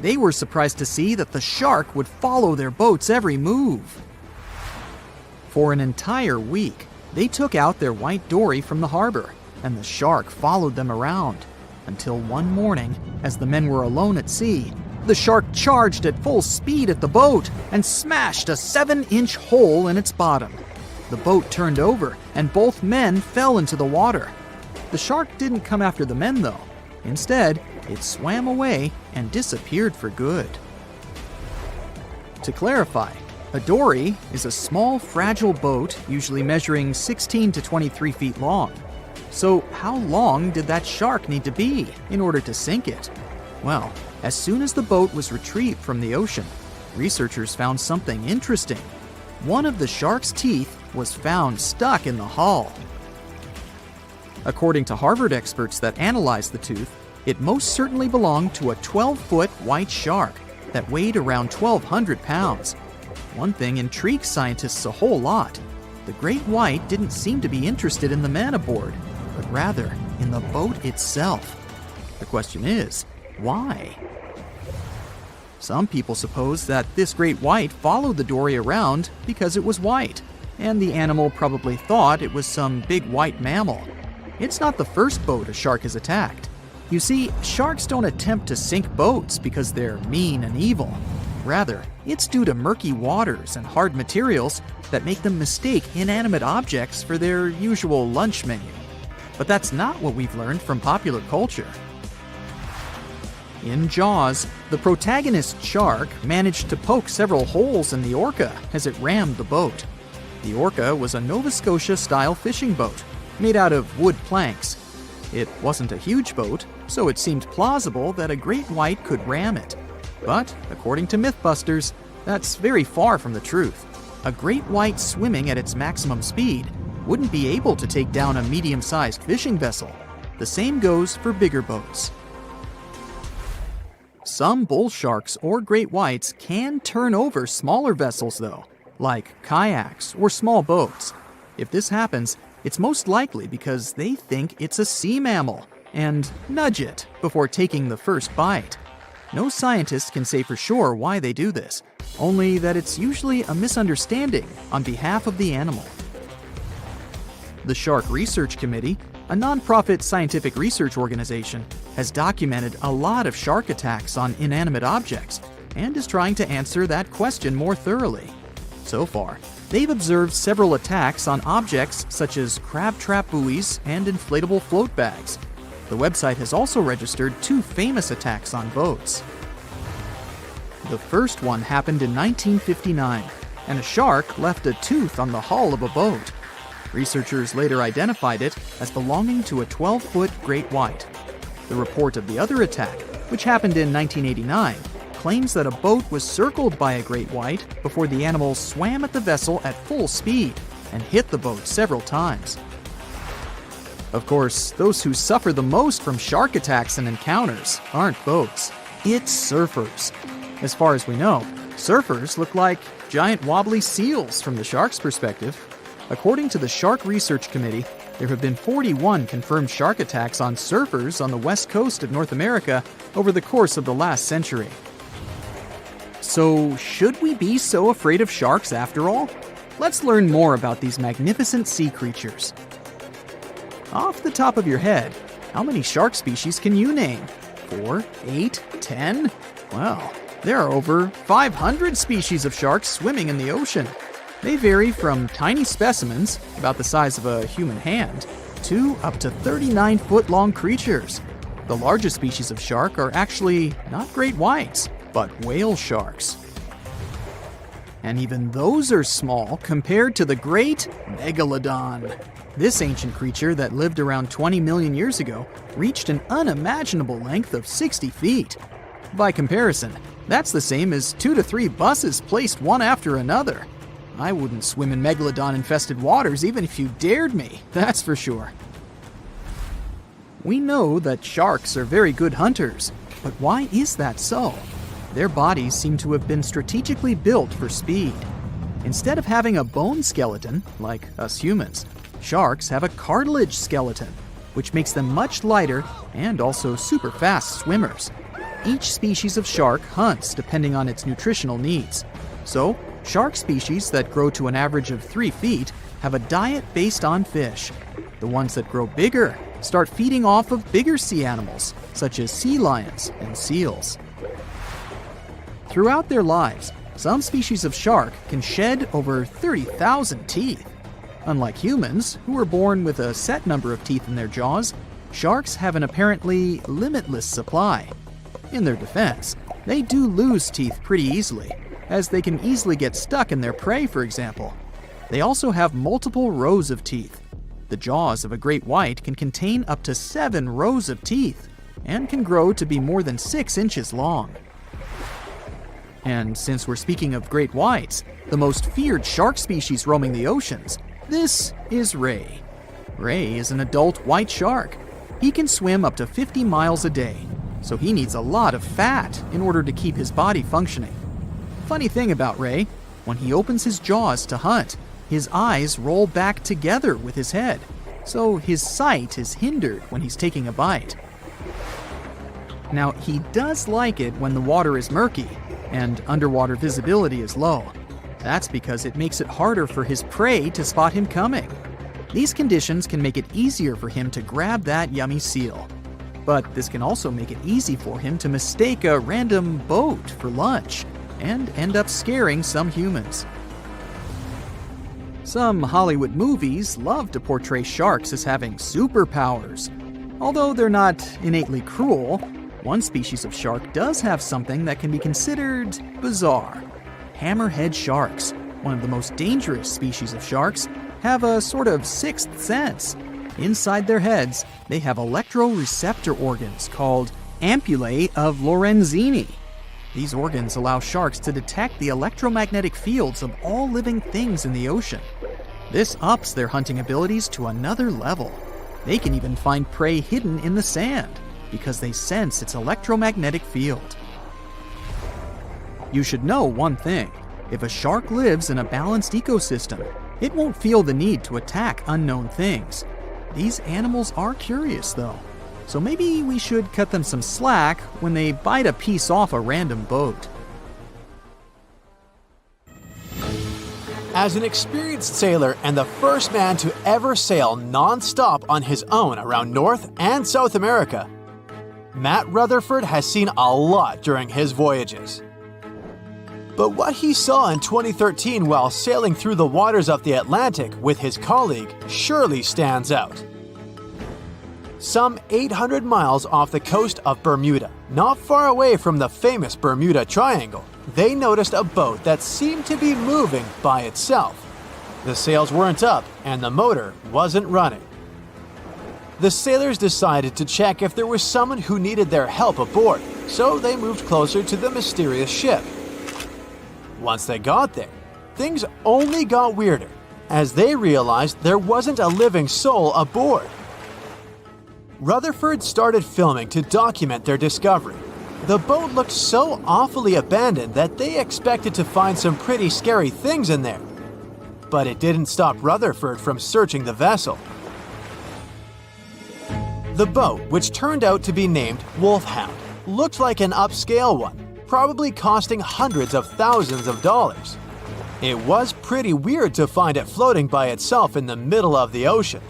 Speaker 4: They were surprised to see that the shark would follow their boat's every move. For an entire week, they took out their white dory from the harbor, and the shark followed them around. Until one morning, as the men were alone at sea, the shark charged at full speed at the boat and smashed a 7-inch hole in its bottom. The boat turned over, and both men fell into the water. The shark didn't come after the men, though. Instead, it swam away and disappeared for good. To clarify, a dory is a small, fragile boat usually measuring 16 to 23 feet long. So how long did that shark need to be in order to sink it? Well, as soon as the boat was retrieved from the ocean, researchers found something interesting. One of the shark's teeth was found stuck in the hull. According to Harvard experts that analyzed the tooth, it most certainly belonged to a 12-foot white shark that weighed around 1,200 pounds. One thing intrigued scientists a whole lot. The great white didn't seem to be interested in the men aboard, but rather in the boat itself. The question is, why? Some people suppose that this great white followed the dory around because it was white, and the animal probably thought it was some big white mammal. It's not the first boat a shark has attacked. You see, sharks don't attempt to sink boats because they're mean and evil. Rather, it's due to murky waters and hard materials that make them mistake inanimate objects for their usual lunch menu. But that's not what we've learned from popular culture. In Jaws, the protagonist shark managed to poke several holes in the orca as it rammed the boat. The orca was a Nova Scotia-style fishing boat, made out of wood planks. It wasn't a huge boat, so it seemed plausible that a great white could ram it. But, according to Mythbusters, that's very far from the truth. A great white swimming at its maximum speed wouldn't be able to take down a medium-sized fishing vessel. The same goes for bigger boats. Some bull sharks or great whites can turn over smaller vessels though, like kayaks or small boats. If this happens, it's most likely because they think it's a sea mammal and nudge it before taking the first bite. No scientist can say for sure why they do this, only that it's usually a misunderstanding on behalf of the animal. The Shark Research Committee, a nonprofit scientific research organization, has documented a lot of shark attacks on inanimate objects and is trying to answer that question more thoroughly. So far, they've observed several attacks on objects such as crab trap buoys and inflatable float bags. The website has also registered 2 famous attacks on boats. The first one happened in 1959, and a shark left a tooth on the hull of a boat. Researchers later identified it as belonging to a 12-foot great white. The report of the other attack, which happened in 1989, claims that a boat was circled by a great white before the animal swam at the vessel at full speed and hit the boat several times. Of course, those who suffer the most from shark attacks and encounters aren't boats, it's surfers. As far as we know, surfers look like giant wobbly seals from the shark's perspective. According to the Shark Research Committee, there have been 41 confirmed shark attacks on surfers on the west coast of North America over the course of the last century. So, should we be so afraid of sharks after all? Let's learn more about these magnificent sea creatures. Off the top of your head, how many shark species can you name? 4, 8, 10? Well, there are over 500 species of sharks swimming in the ocean. They vary from tiny specimens, about the size of a human hand, to up to 39-foot-long creatures. The largest species of shark are actually not great whites, but whale sharks. And even those are small compared to the great megalodon. This ancient creature that lived around 20 million years ago reached an unimaginable length of 60 feet. By comparison, that's the same as 2 to 3 buses placed one after another. I wouldn't swim in megalodon-infested waters even if you dared me, that's for sure. We know that sharks are very good hunters, but why is that so? Their bodies seem to have been strategically built for speed. Instead of having a bone skeleton, like us humans, sharks have a cartilage skeleton, which makes them much lighter and also super fast swimmers. Each species of shark hunts depending on its nutritional needs. So, shark species that grow to an average of 3 feet have a diet based on fish. The ones that grow bigger start feeding off of bigger sea animals, such as sea lions and seals. Throughout their lives, some species of shark can shed over 30,000 teeth. Unlike humans, who are born with a set number of teeth in their jaws, sharks have an apparently limitless supply. In their defense, they do lose teeth pretty easily, as they can easily get stuck in their prey, for example. They also have multiple rows of teeth. The jaws of a great white can contain up to 7 rows of teeth, and can grow to be more than 6 inches long. And since we're speaking of great whites, the most feared shark species roaming the oceans, this is ray. Ray is an adult white shark. He can swim up to 50 miles a day, so he needs a lot of fat in order to keep his body functioning. Funny thing about Ray, when he opens his jaws to hunt, his eyes roll back together with his head, so his sight is hindered when he's taking a bite. Now, he does like it when the water is murky and underwater visibility is low. That's because it makes it harder for his prey to spot him coming. These conditions can make it easier for him to grab that yummy seal. But this can also make it easy for him to mistake a random boat for lunch and end up scaring some humans. Some Hollywood movies love to portray sharks as having superpowers. Although they're not innately cruel, one species of shark does have something that can be considered bizarre. Hammerhead sharks, one of the most dangerous species of sharks, have a sort of sixth sense. Inside their heads, they have electroreceptor organs called ampullae of Lorenzini. These organs allow sharks to detect the electromagnetic fields of all living things in the ocean. This ups their hunting abilities to another level. They can even find prey hidden in the sand because they sense its electromagnetic field. You should know one thing. If a shark lives in a balanced ecosystem, it won't feel the need to attack unknown things. These animals are curious, though, so maybe we should cut them some slack when they bite a piece off a random boat.
Speaker 1: As an experienced sailor and the first man to ever sail non-stop on his own around North and South America, Matt Rutherford has seen a lot during his voyages. But what he saw in 2013 while sailing through the waters of the Atlantic with his colleague surely stands out. Some 800 miles off the coast of Bermuda, not far away from the famous Bermuda Triangle, they noticed a boat that seemed to be moving by itself. The sails weren't up and the motor wasn't running. The sailors decided to check if there was someone who needed their help aboard, so they moved closer to the mysterious ship. Once they got there, things only got weirder, as they realized there wasn't a living soul aboard. Rutherford started filming to document their discovery. The boat looked so awfully abandoned that they expected to find some pretty scary things in there. But it didn't stop Rutherford from searching the vessel. The boat, which turned out to be named Wolfhound, looked like an upscale one, probably costing hundreds of thousands of dollars. It was pretty weird to find it floating by itself in the middle of the ocean.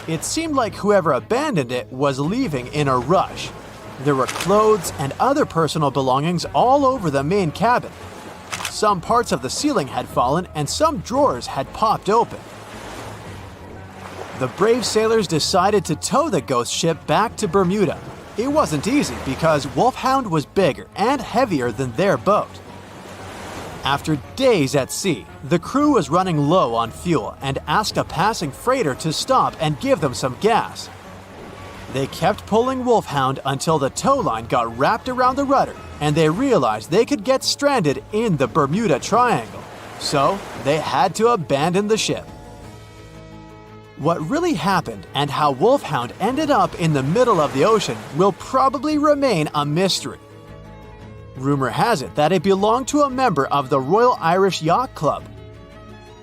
Speaker 1: It seemed like whoever abandoned it was leaving in a rush. There were clothes and other personal belongings all over the main cabin. Some parts of the ceiling had fallen and some drawers had popped open. The brave sailors decided to tow the ghost ship back to Bermuda. It wasn't easy because Wolfhound was bigger and heavier than their boat. After days at sea, the crew was running low on fuel and asked a passing freighter to stop and give them some gas. They kept pulling Wolfhound until the tow line got wrapped around the rudder and they realized they could get stranded in the Bermuda Triangle. So they had to abandon the ship. What really happened and how Wolfhound ended up in the middle of the ocean will probably remain a mystery. Rumor has it that it belonged to a member of the Royal Irish Yacht Club.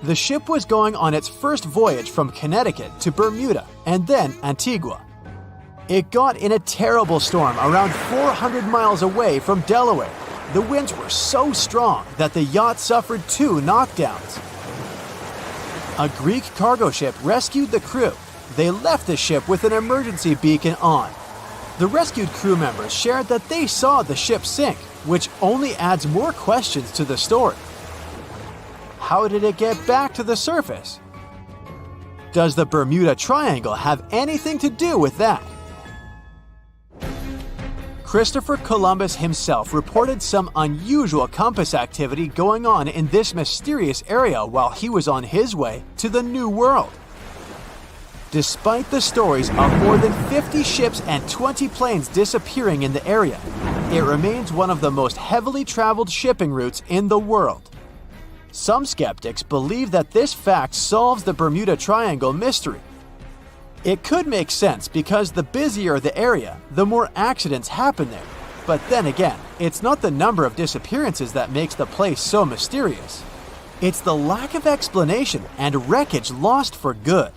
Speaker 1: The ship was going on its first voyage from Connecticut to Bermuda and then Antigua. It got in a terrible storm around 400 miles away from Delaware. The winds were so strong that the yacht suffered 2 knockdowns. A Greek cargo ship rescued the crew. They left the ship with an emergency beacon on. The rescued crew members shared that they saw the ship sink, which only adds more questions to the story. How did it get back to the surface? Does the Bermuda Triangle have anything to do with that? Christopher Columbus himself reported some unusual compass activity going on in this mysterious area while he was on his way to the New World. Despite the stories of more than 50 ships and 20 planes disappearing in the area, it remains one of the most heavily traveled shipping routes in the world. Some skeptics believe that this fact solves the Bermuda Triangle mystery. It could make sense because the busier the area, the more accidents happen there. But then again, it's not the number of disappearances that makes the place so mysterious. It's the lack of explanation and wreckage lost for good.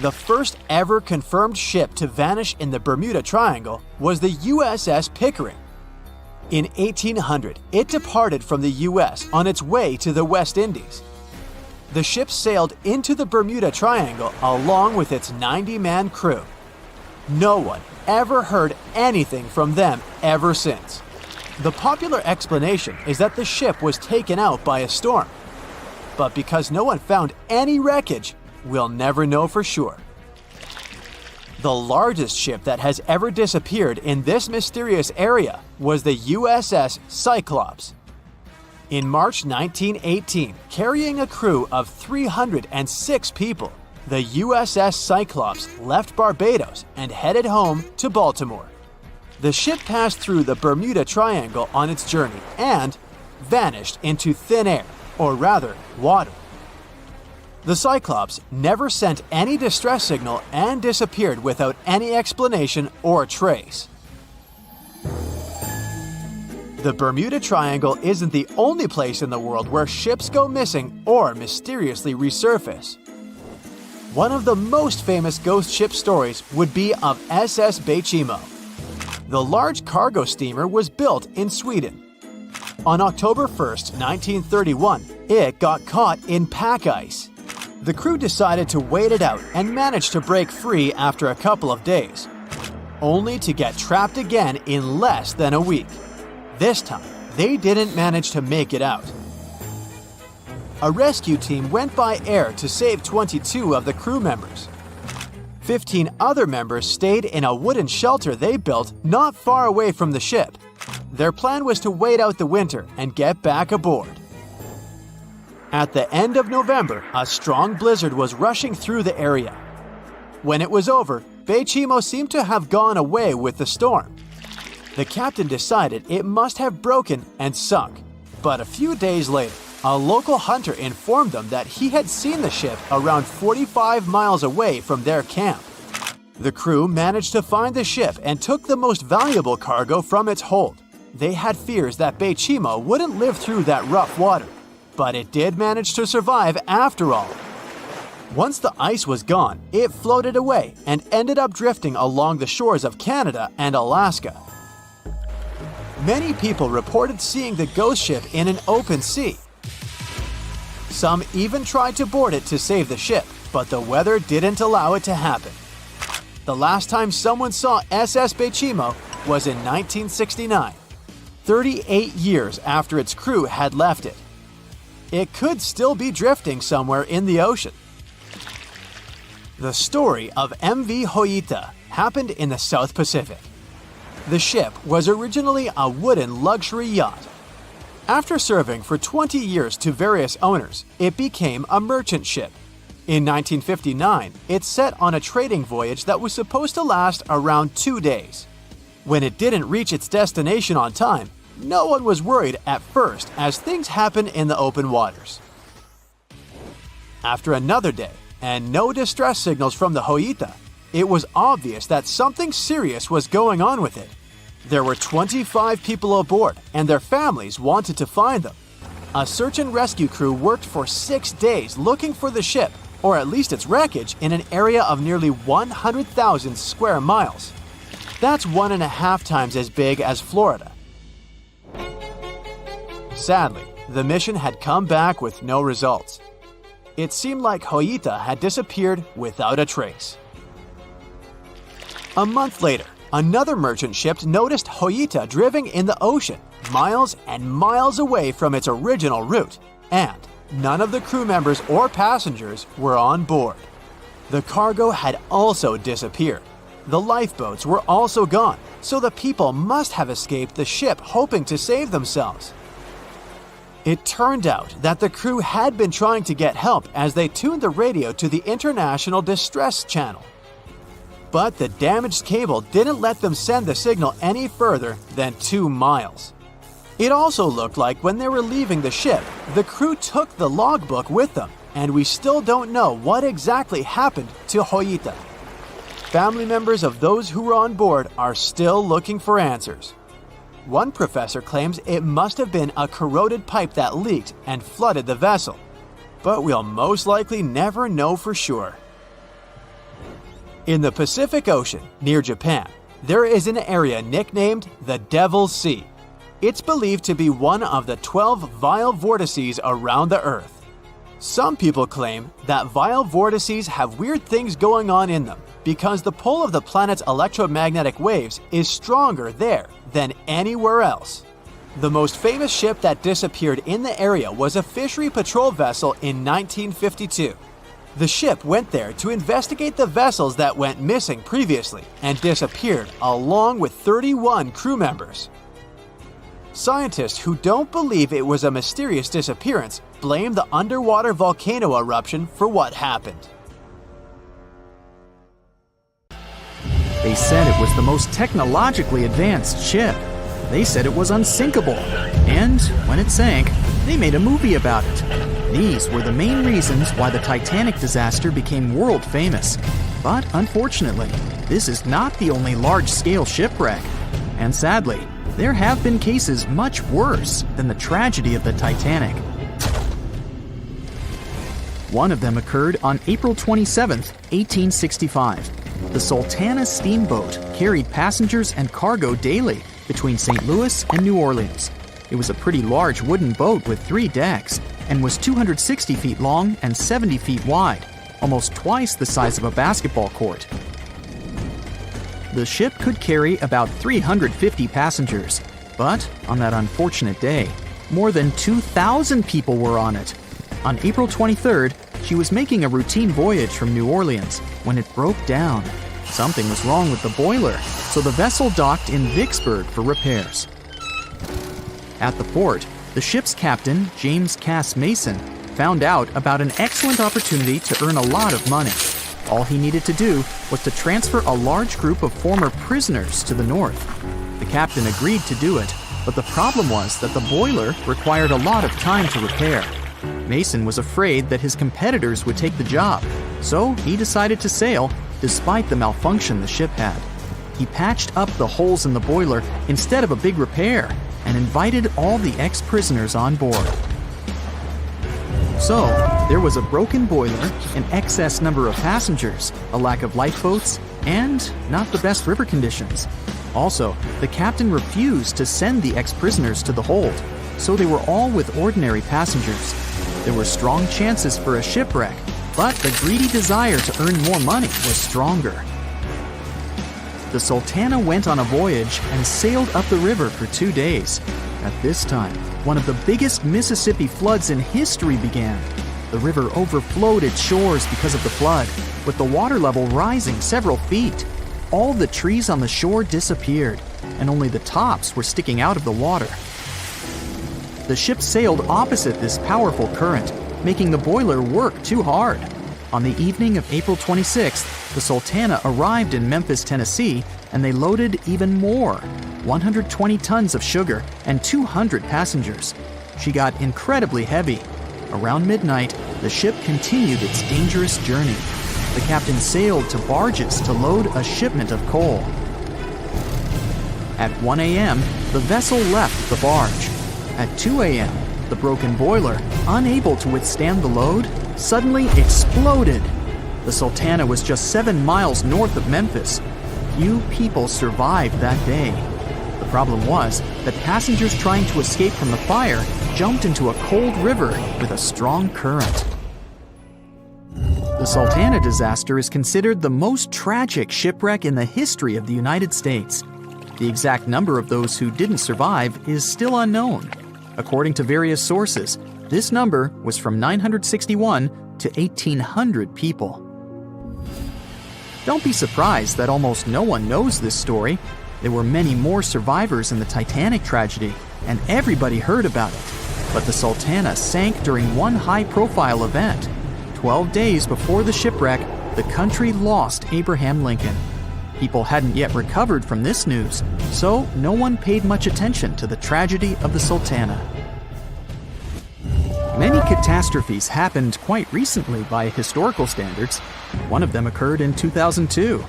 Speaker 1: The first ever confirmed ship to vanish in the Bermuda Triangle was the USS Pickering. In 1800, it departed from the US on its way to the West Indies. The ship sailed into the Bermuda Triangle along with its 90-man crew. No one ever heard anything from them ever since. The popular explanation is that the ship was taken out by a storm. But because no one found any wreckage, we'll never know for sure. The largest ship that has ever disappeared in this mysterious area was the USS Cyclops. In March 1918, carrying a crew of 306 people, the USS Cyclops left Barbados and headed home to Baltimore. The ship passed through the Bermuda Triangle on its journey and vanished into thin air, or rather, water. The Cyclops never sent any distress signal and disappeared without any explanation or trace. The Bermuda Triangle isn't the only place in the world where ships go missing or mysteriously resurface. One of the most famous ghost ship stories would be of SS Baychimo. The large cargo steamer was built in Sweden. On October 1, 1931, it got caught in pack ice. The crew decided to wait it out and managed to break free after a couple of days, only to get trapped again in less than a week. This time, they didn't manage to make it out. A rescue team went by air to save 22 of the crew members. 15 other members stayed in a wooden shelter they built not far away from the ship. Their plan was to wait out the winter and get back aboard. At the end of November, a strong blizzard was rushing through the area. When it was over, Baychimo seemed to have gone away with the storm. The captain decided it must have broken and sunk, but a few days later, a local hunter informed them that he had seen the ship around 45 miles away from their camp. The crew managed to find the ship and took the most valuable cargo from its hold. They had fears that Baychimo wouldn't live through that rough water, but it did manage to survive after all. Once the ice was gone, it floated away and ended up drifting along the shores of Canada and Alaska. Many people reported seeing the ghost ship in an open sea. Some even tried to board it to save the ship, but the weather didn't allow it to happen. The last time someone saw SS Baychimo was in 1969, 38 years after its crew had left it. It could still be drifting somewhere in the ocean. The story of MV Hoita happened in the South Pacific. The ship was originally a wooden luxury yacht. After serving for 20 years to various owners, it became a merchant ship. In 1959, it set on a trading voyage that was supposed to last around 2 days. When it didn't reach its destination on time, no one was worried at first as things happen in the open waters. After another day, and no distress signals from the Hoita, it was obvious that something serious was going on with it. There were 25 people aboard, and their families wanted to find them. A search and rescue crew worked for 6 days looking for the ship, or at least its wreckage, in an area of nearly 100,000 square miles. That's 1.5 times as big as Florida. Sadly, the mission had come back with no results. It seemed like Hoita had disappeared without a trace. A month later, another merchant ship noticed Hoita drifting in the ocean, miles and miles away from its original route, and none of the crew members or passengers were on board. The cargo had also disappeared. The lifeboats were also gone, so the people must have escaped the ship hoping to save themselves. It turned out that the crew had been trying to get help as they tuned the radio to the International Distress Channel. But the damaged cable didn't let them send the signal any further than 2 miles. It also looked like when they were leaving the ship, the crew took the logbook with them, and we still don't know what exactly happened to Hoita. Family members of those who were on board are still looking for answers. One professor claims it must have been a corroded pipe that leaked and flooded the vessel, but we'll most likely never know for sure. In the Pacific Ocean, near Japan, there is an area nicknamed the Devil's Sea. It's believed to be one of the 12 vile vortices around the Earth. Some people claim that vile vortices have weird things going on in them because the pull of the planet's electromagnetic waves is stronger there than anywhere else. The most famous ship that disappeared in the area was a fishery patrol vessel in 1952. The ship went there to investigate the vessels that went missing previously and disappeared along with 31 crew members. Scientists who don't believe it was a mysterious disappearance blame the underwater volcano eruption for what happened.
Speaker 4: They said it was the most technologically advanced ship. They said it was unsinkable. And when it sank, they made a movie about it. These were the main reasons why the Titanic disaster became world famous. But unfortunately, this is not the only large-scale shipwreck. And sadly, there have been cases much worse than the tragedy of the Titanic. One of them occurred on April 27, 1865. The Sultana steamboat carried passengers and cargo daily between St. Louis and New Orleans. It was a pretty large wooden boat with 3 decks and was 260 feet long and 70 feet wide, almost twice the size of a basketball court. The ship could carry about 350 passengers, but on that unfortunate day, more than 2,000 people were on it. On April 23rd, she was making a routine voyage from New Orleans when it broke down. Something was wrong with the boiler, so the vessel docked in Vicksburg for repairs. At the port, the ship's captain, James Cass Mason, found out about an excellent opportunity to earn a lot of money. All he needed to do was to transfer a large group of former prisoners to the north. The captain agreed to do it, but the problem was that the boiler required a lot of time to repair. Mason was afraid that his competitors would take the job, so he decided to sail despite the malfunction the ship had. He patched up the holes in the boiler instead of a big repair and invited all the ex-prisoners on board. So, there was a broken boiler, an excess number of passengers, a lack of lifeboats, and not the best river conditions. Also, the captain refused to send the ex-prisoners to the hold, so they were all with ordinary passengers. There were strong chances for a shipwreck, but the greedy desire to earn more money was stronger. The Sultana went on a voyage and sailed up the river for 2 days. At this time, one of the biggest Mississippi floods in history began. The river overflowed its shores because of the flood, with the water level rising several feet. All the trees on the shore disappeared, and only the tops were sticking out of the water. The ship sailed opposite this powerful current, making the boiler work too hard. On the evening of April 26th, the Sultana arrived in Memphis, Tennessee, and they loaded even more, 120 tons of sugar and 200 passengers. She got incredibly heavy. Around midnight, the ship continued its dangerous journey. The captain sailed to barges to load a shipment of coal. At 1 a.m., the vessel left the barge. At 2 a.m., the broken boiler, unable to withstand the load, suddenly exploded. The Sultana was just 7 miles north of Memphis. Few people survived that day. The problem was that passengers trying to escape from the fire jumped into a cold river with a strong current. The Sultana disaster is considered the most tragic shipwreck in the history of the United States. The exact number of those who didn't survive is still unknown. According to various sources, this number was from 961 to 1,800 people. Don't be surprised that almost no one knows this story. There were many more survivors in the Titanic tragedy, and everybody heard about it. But the Sultana sank during one high-profile event. 12 days before the shipwreck, the country lost Abraham Lincoln. People hadn't yet recovered from this news, so no one paid much attention to the tragedy of the Sultana. Many catastrophes happened quite recently by historical standards. One of them occurred in 2002.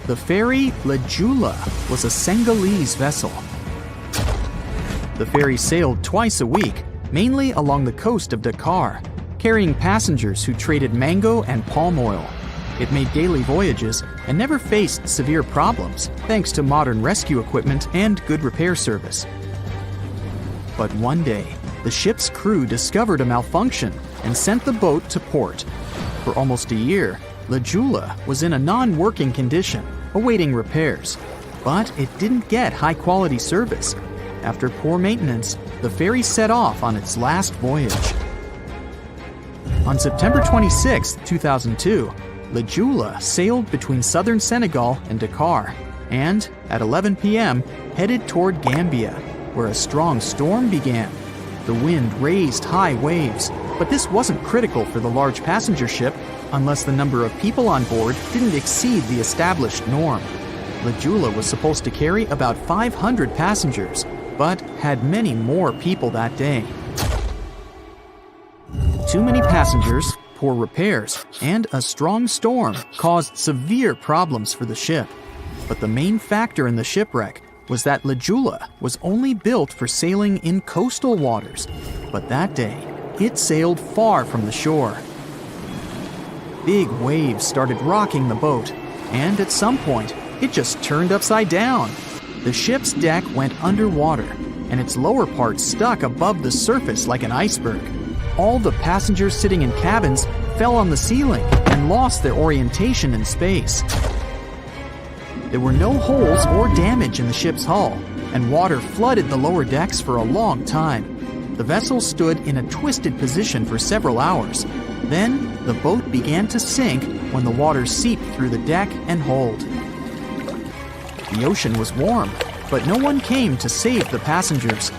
Speaker 4: The ferry La Jula was a Senegalese vessel. The ferry sailed twice a week, mainly along the coast of Dakar, carrying passengers who traded mango and palm oil. It made daily voyages and never faced severe problems thanks to modern rescue equipment and good repair service. But one day, the ship's crew discovered a malfunction and sent the boat to port. For almost a year, La Jula was in a non-working condition, awaiting repairs. But it didn't get high-quality service. After poor maintenance, the ferry set off on its last voyage. On September 26, 2002, La Jula sailed between southern Senegal and Dakar, and at 11 p.m. headed toward Gambia, where a strong storm began. The wind raised high waves, but this wasn't critical for the large passenger ship unless the number of people on board didn't exceed the established norm. La Jula was supposed to carry about 500 passengers, but had many more people that day. Too many passengers, poor repairs, and a strong storm caused severe problems for the ship. But the main factor in the shipwreck was that La Jula was only built for sailing in coastal waters, but that day, it sailed far from the shore. Big waves started rocking the boat, and at some point, it just turned upside down. The ship's deck went underwater, and its lower part stuck above the surface like an iceberg. All the passengers sitting in cabins fell on the ceiling and lost their orientation in space. There were no holes or damage in the ship's hull, and water flooded the lower decks for a long time. The vessel stood in a twisted position for several hours. Then, the boat began to sink when the water seeped through the deck and hold. The ocean was warm, but no one came to save the passengers.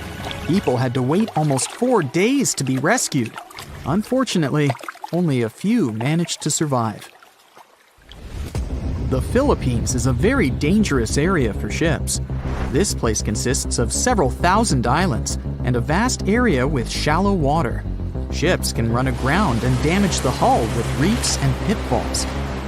Speaker 4: People had to wait almost 4 days to be rescued. Unfortunately, only a few managed to survive. The Philippines is a very dangerous area for ships. This place consists of several thousand islands and a vast area with shallow water. Ships can run aground and damage the hull with reefs and pitfalls.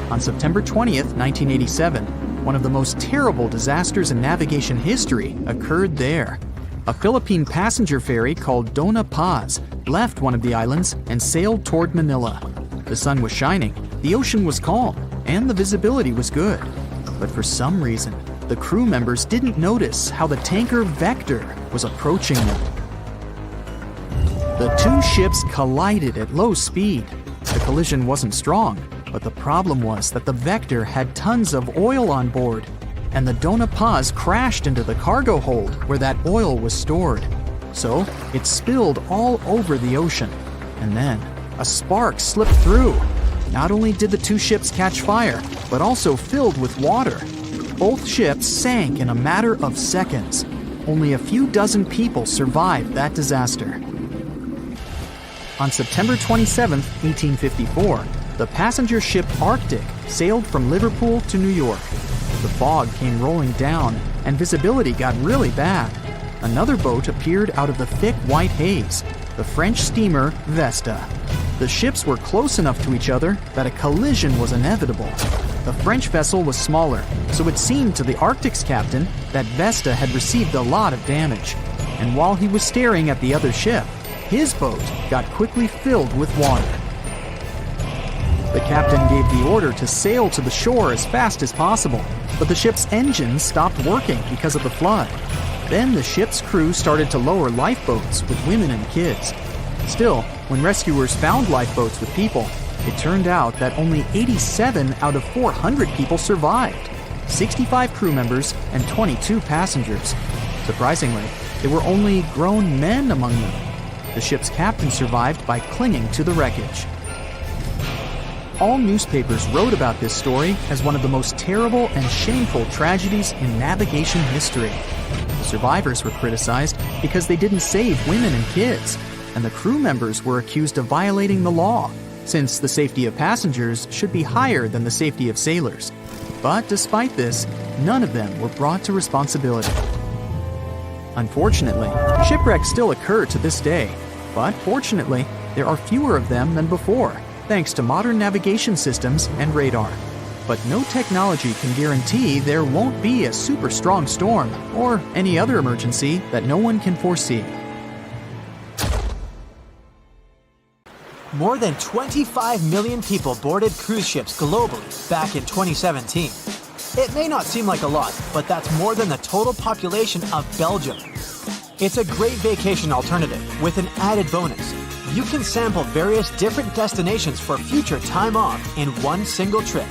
Speaker 4: On September 20th, 1987, one of the most terrible disasters in navigation history occurred there. A Philippine passenger ferry called Dona Paz left one of the islands and sailed toward Manila. The sun was shining, the ocean was calm, and the visibility was good. But for some reason, the crew members didn't notice how the tanker Vector was approaching them. The two ships collided at low speed. The collision wasn't strong, but the problem was that the Vector had tons of oil on board, and the Dona Paz crashed into the cargo hold where that oil was stored. So it spilled all over the ocean, and then a spark slipped through. Not only did the two ships catch fire, but also filled with water. Both ships sank in a matter of seconds. Only a few dozen people survived that disaster. On September 27, 1854, the passenger ship Arctic sailed from Liverpool to New York. The fog came rolling down, and visibility got really bad. Another boat appeared out of the thick white haze, the French steamer Vesta. The ships were close enough to each other that a collision was inevitable. The French vessel was smaller, so it seemed to the Arctic's captain that Vesta had received a lot of damage. And while he was staring at the other ship, his boat got quickly filled with water. The captain gave the order to sail to the shore as fast as possible, but the ship's engines stopped working because of the flood. Then the ship's crew started to lower lifeboats with women and kids. Still, when rescuers found lifeboats with people, it turned out that only 87 out of 400 people survived, 65 crew members and 22 passengers. Surprisingly, there were only grown men among them. The ship's captain survived by clinging to the wreckage. All newspapers wrote about this story as one of the most terrible and shameful tragedies in navigation history. The survivors were criticized because they didn't save women and kids, and the crew members were accused of violating the law, since the safety of passengers should be higher than the safety of sailors. But despite this, none of them were brought to responsibility. Unfortunately, shipwrecks still occur to this day, but fortunately, there are fewer of them than before, thanks to modern navigation systems and radar. But no technology can guarantee there won't be a super strong storm or any other emergency that no one can foresee.
Speaker 1: More than 25 million people boarded cruise ships globally back in 2017. It may not seem like a lot, but that's more than the total population of Belgium. It's a great vacation alternative with an added bonus. You can sample various different destinations for future time off in one single trip.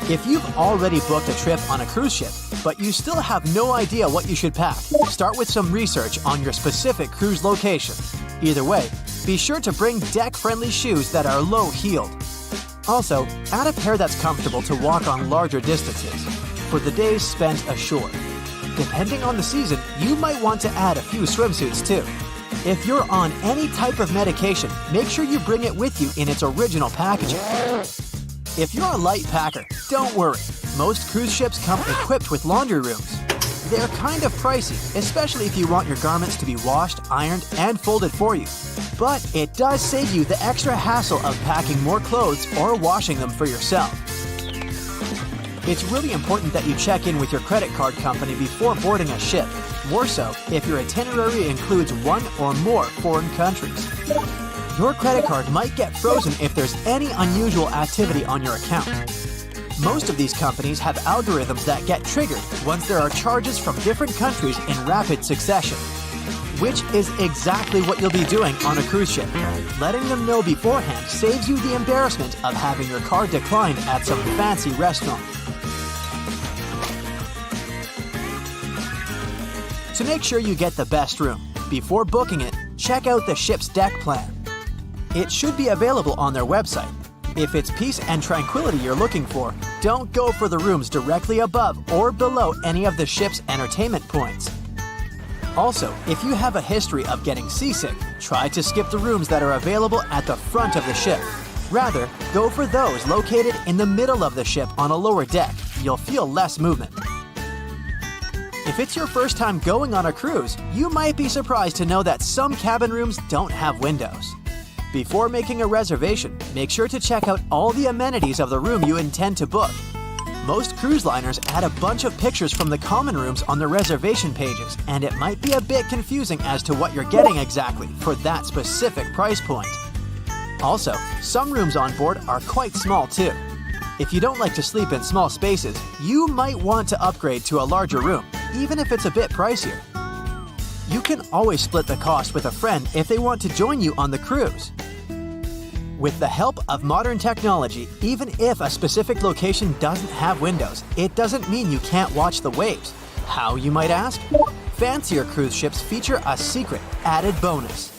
Speaker 1: If you've already booked a trip on a cruise ship, but you still have no idea what you should pack, start with some research on your specific cruise location. Either way, be sure to bring deck-friendly shoes that are low-heeled. Also, add a pair that's comfortable to walk on larger distances for the days spent ashore. Depending on the season, you might want to add a few swimsuits too. If you're on any type of medication, make sure you bring it with you in its original packaging. If you're a light packer, don't worry. Most cruise ships come equipped with laundry rooms. They're kind of pricey, especially if you want your garments to be washed, ironed, and folded for you. But it does save you the extra hassle of packing more clothes or washing them for yourself. It's really important that you check in with your credit card company before boarding a ship, more so if your itinerary includes one or more foreign countries. Your credit card might get frozen if there's any unusual activity on your account. Most of these companies have algorithms that get triggered once there are charges from different countries in rapid succession, which is exactly what you'll be doing on a cruise ship. Letting them know beforehand saves you the embarrassment of having your card declined at some fancy restaurant. To make sure you get the best room, before booking it, check out the ship's deck plan. It should be available on their website. If it's peace and tranquility you're looking for, don't go for the rooms directly above or below any of the ship's entertainment points. Also, if you have a history of getting seasick, try to skip the rooms that are available at the front of the ship. Rather, go for those located in the middle of the ship on a lower deck. You'll feel less movement. If it's your first time going on a cruise, you might be surprised to know that some cabin rooms don't have windows. Before making a reservation, make sure to check out all the amenities of the room you intend to book. Most cruise liners add a bunch of pictures from the common rooms on their reservation pages, and it might be a bit confusing as to what you're getting exactly for that specific price point. Also, some rooms on board are quite small too. If you don't like to sleep in small spaces, you might want to upgrade to a larger room, even if it's a bit pricier. You can always split the cost with a friend if they want to join you on the cruise. With the help of modern technology, even if a specific location doesn't have windows, it doesn't mean you can't watch the waves. How, you might ask? Fancier cruise ships feature a secret, added bonus.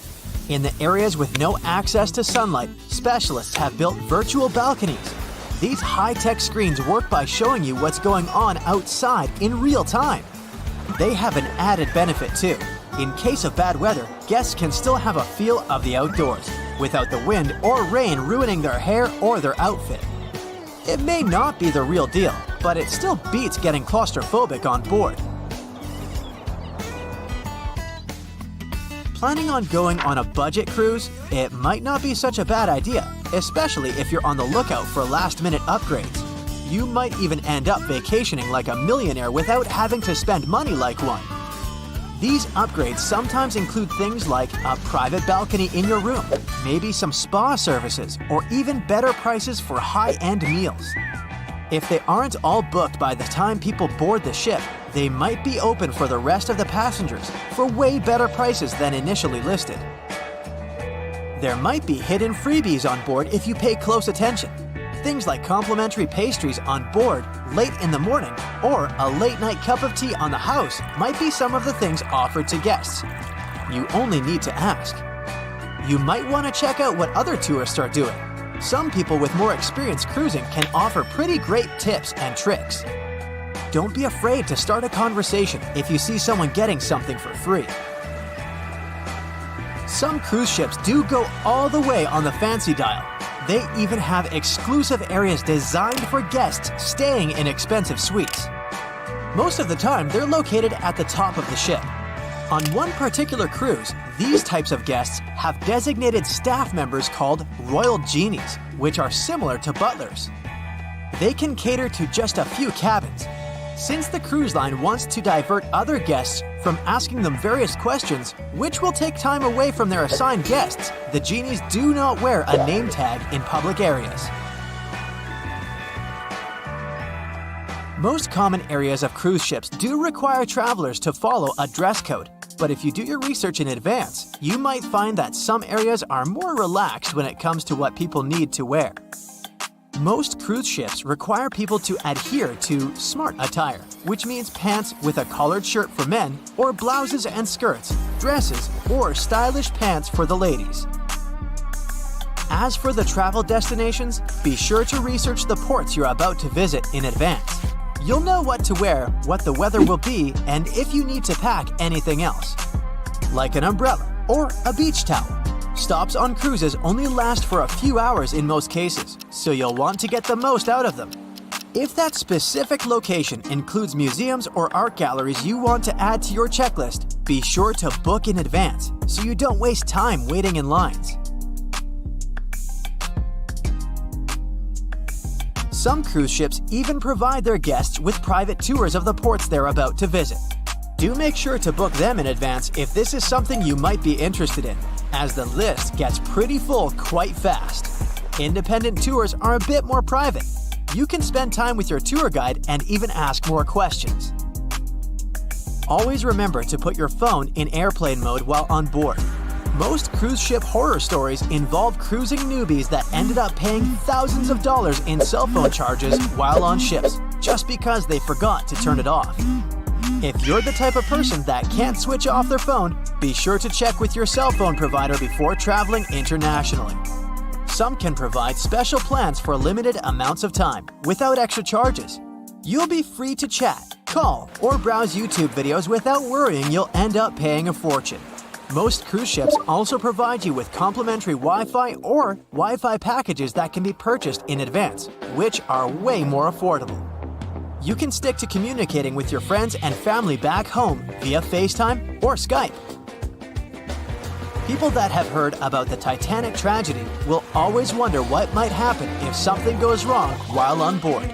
Speaker 1: In the areas with no access to sunlight, specialists have built virtual balconies. These high-tech screens work by showing you what's going on outside in real time. They have an added benefit too. In case of bad weather, guests can still have a feel of the outdoors, without the wind or rain ruining their hair or their outfit. It may not be the real deal, but it still beats getting claustrophobic on board. Planning on going on a budget cruise? It might not be such a bad idea, especially if you're on the lookout for last-minute upgrades. You might even end up vacationing like a millionaire without having to spend money like one. These upgrades sometimes include things like a private balcony in your room, maybe some spa services, or even better prices for high-end meals. If they aren't all booked by the time people board the ship, they might be open for the rest of the passengers for way better prices than initially listed. There might be hidden freebies on board if you pay close attention. Things like complimentary pastries on board late in the morning or a late-night cup of tea on the house might be some of the things offered to guests. You only need to ask. You might want to check out what other tourists are doing. Some people with more experience cruising can offer pretty great tips and tricks. Don't be afraid to start a conversation if you see someone getting something for free. Some cruise ships do go all the way on the fancy dial. They even have exclusive areas designed for guests staying in expensive suites. Most of the time, they're located at the top of the ship. On one particular cruise, these types of guests have designated staff members called Royal Genies, which are similar to butlers. They can cater to just a few cabins. Since the cruise line wants to divert other guests from asking them various questions, which will take time away from their assigned guests, the genies do not wear a name tag in public areas. Most common areas of cruise ships do require travelers to follow a dress code, but if you do your research in advance, you might find that some areas are more relaxed when it comes to what people need to wear. Most cruise ships require people to adhere to smart attire, which means pants with a collared shirt for men, or blouses and skirts, dresses, or stylish pants for the ladies. As for the travel destinations, be sure to research the ports you're about to visit in advance. You'll know what to wear, what the weather will be, and if you need to pack anything else, like an umbrella or a beach towel. Stops on cruises only last for a few hours in most cases, so you'll want to get the most out of them. If that specific location includes museums or art galleries you want to add to your checklist, be sure to book in advance so you don't waste time waiting in lines. Some cruise ships even provide their guests with private tours of the ports they're about to visit. Do make sure to book them in advance if this is something you might be interested in, as the list gets pretty full quite fast. Independent tours are a bit more private. You can spend time with your tour guide and even ask more questions. Always remember to put your phone in airplane mode while on board. Most cruise ship horror stories involve cruising newbies that ended up paying thousands of dollars in cell phone charges while on ships, just because they forgot to turn it off. If you're the type of person that can't switch off their phone, be sure to check with your cell phone provider before traveling internationally. Some can provide special plans for limited amounts of time, without extra charges. You'll be free to chat, call, or browse YouTube videos without worrying you'll end up paying a fortune. Most cruise ships also provide you with complimentary Wi-Fi or Wi-Fi packages that can be purchased in advance, which are way more affordable. You can stick to communicating with your friends and family back home via FaceTime or Skype. People that have heard about the Titanic tragedy will always wonder what might happen if something goes wrong while on board.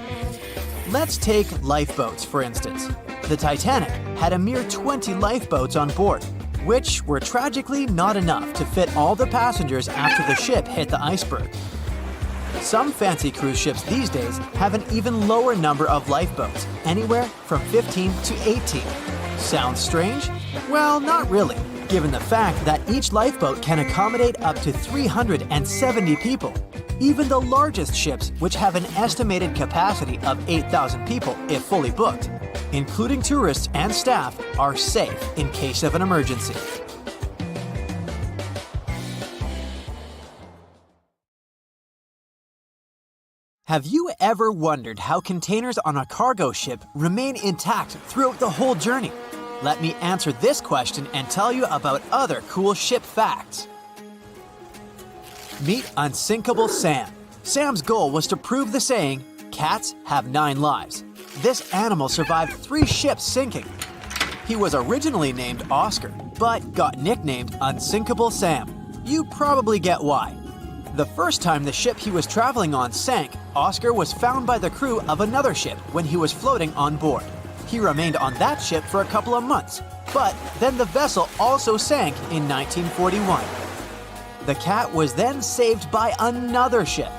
Speaker 1: Let's take lifeboats, for instance. The Titanic had a mere 20 lifeboats on board, which were tragically not enough to fit all the passengers after the ship hit the iceberg. Some fancy cruise ships these days have an even lower number of lifeboats, anywhere from 15 to 18. Sounds strange? Well, not really, given the fact that each lifeboat can accommodate up to 370 people. Even the largest ships, which have an estimated capacity of 8,000 people if fully booked, including tourists and staff, are safe in case of an emergency. Have you ever wondered how containers on a cargo ship remain intact throughout the whole journey? Let me answer this question and tell you about other cool ship facts. Meet Unsinkable Sam. Sam's goal was to prove the saying, "Cats have 9 lives." This animal survived 3 ships sinking. He was originally named Oscar, but got nicknamed Unsinkable Sam. You probably get why. The first time the ship he was traveling on sank, Oscar was found by the crew of another ship when he was floating on board. He remained on that ship for a couple of months, but then the vessel also sank in 1941. The cat was then saved by another ship.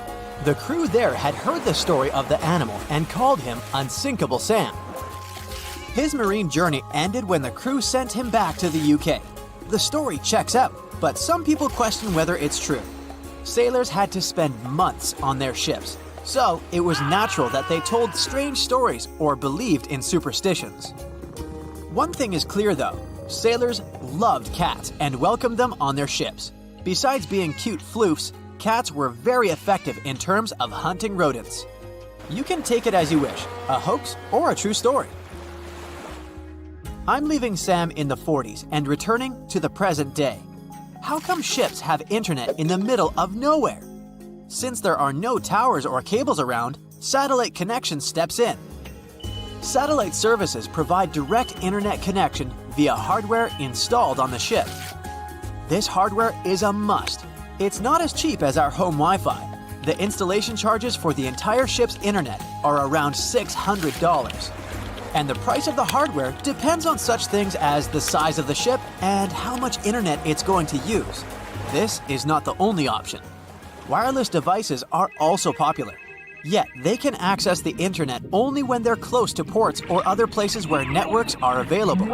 Speaker 1: The crew there had heard the story of the animal and called him Unsinkable Sam. His marine journey ended when the crew sent him back to the UK. The story checks out, but some people question whether it's true. Sailors had to spend months on their ships, so it was natural that they told strange stories or believed in superstitions. One thing is clear though, sailors loved cats and welcomed them on their ships. Besides being cute floofs, cats were very effective in terms of hunting rodents. You can take it as you wish, a hoax or a true story. I'm leaving Sam in the 40s and returning to the present day. How come ships have internet in the middle of nowhere? Since there are no towers or cables around, satellite connection steps in. Satellite services provide direct internet connection via hardware installed on the ship. This hardware is a must. It's not as cheap as our home Wi-Fi. The installation charges for the entire ship's internet are around $600. And the price of the hardware depends on such things as the size of the ship and how much internet it's going to use. This is not the only option. Wireless devices are also popular. Yet, they can access the internet only when they're close to ports or other places where networks are available.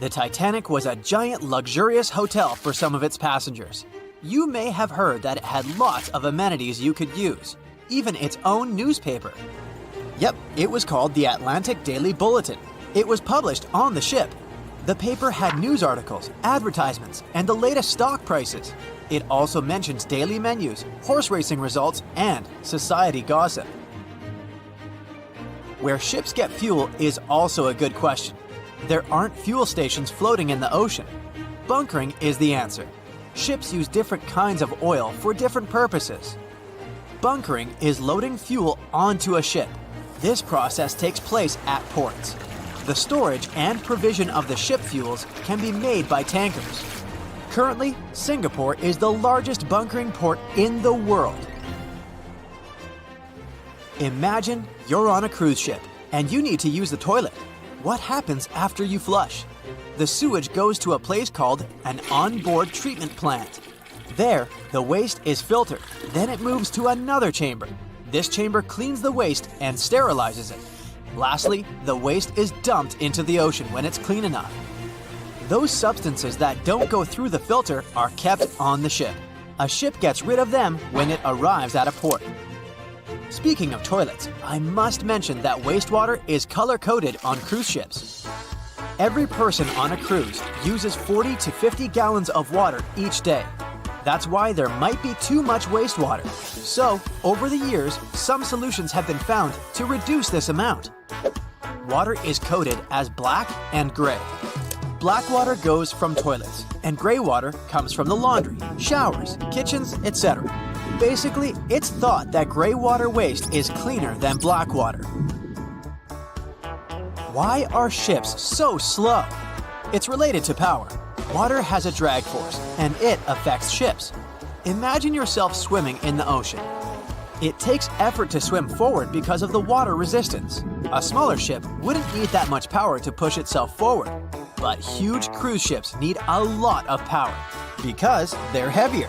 Speaker 1: The Titanic was a giant luxurious hotel for some of its passengers. You may have heard that it had lots of amenities you could use, even its own newspaper. Yep, it was called the Atlantic Daily Bulletin. It was published on the ship. The paper had news articles, advertisements, and the latest stock prices. It also mentions daily menus, horse racing results, and society gossip. Where ships get fuel is also a good question. There aren't fuel stations floating in the ocean. Bunkering is the answer. Ships use different kinds of oil for different purposes. Bunkering is loading fuel onto a ship. This process takes place at ports. The storage and provision of the ship fuels can be made by tankers. Currently, Singapore is the largest bunkering port in the world. Imagine you're on a cruise ship and you need to use the toilet. What happens after you flush? The sewage goes to a place called an onboard treatment plant. There, the waste is filtered. Then it moves to another chamber. This chamber cleans the waste and sterilizes it. Lastly, the waste is dumped into the ocean when it's clean enough. Those substances that don't go through the filter are kept on the ship. A ship gets rid of them when it arrives at a port. Speaking of toilets, I must mention that wastewater is color-coded on cruise ships. Every person on a cruise uses 40 to 50 gallons of water each day. That's why there might be too much wastewater. So, over the years, some solutions have been found to reduce this amount. Water is coded as black and gray. Black water goes from toilets, and gray water comes from the laundry, showers, kitchens, etc. Basically, it's thought that gray water waste is cleaner than black water. Why are ships so slow? It's related to power. Water has a drag force, and it affects ships. Imagine yourself swimming in the ocean. It takes effort to swim forward because of the water resistance. A smaller ship wouldn't need that much power to push itself forward. But huge cruise ships need a lot of power because they're heavier.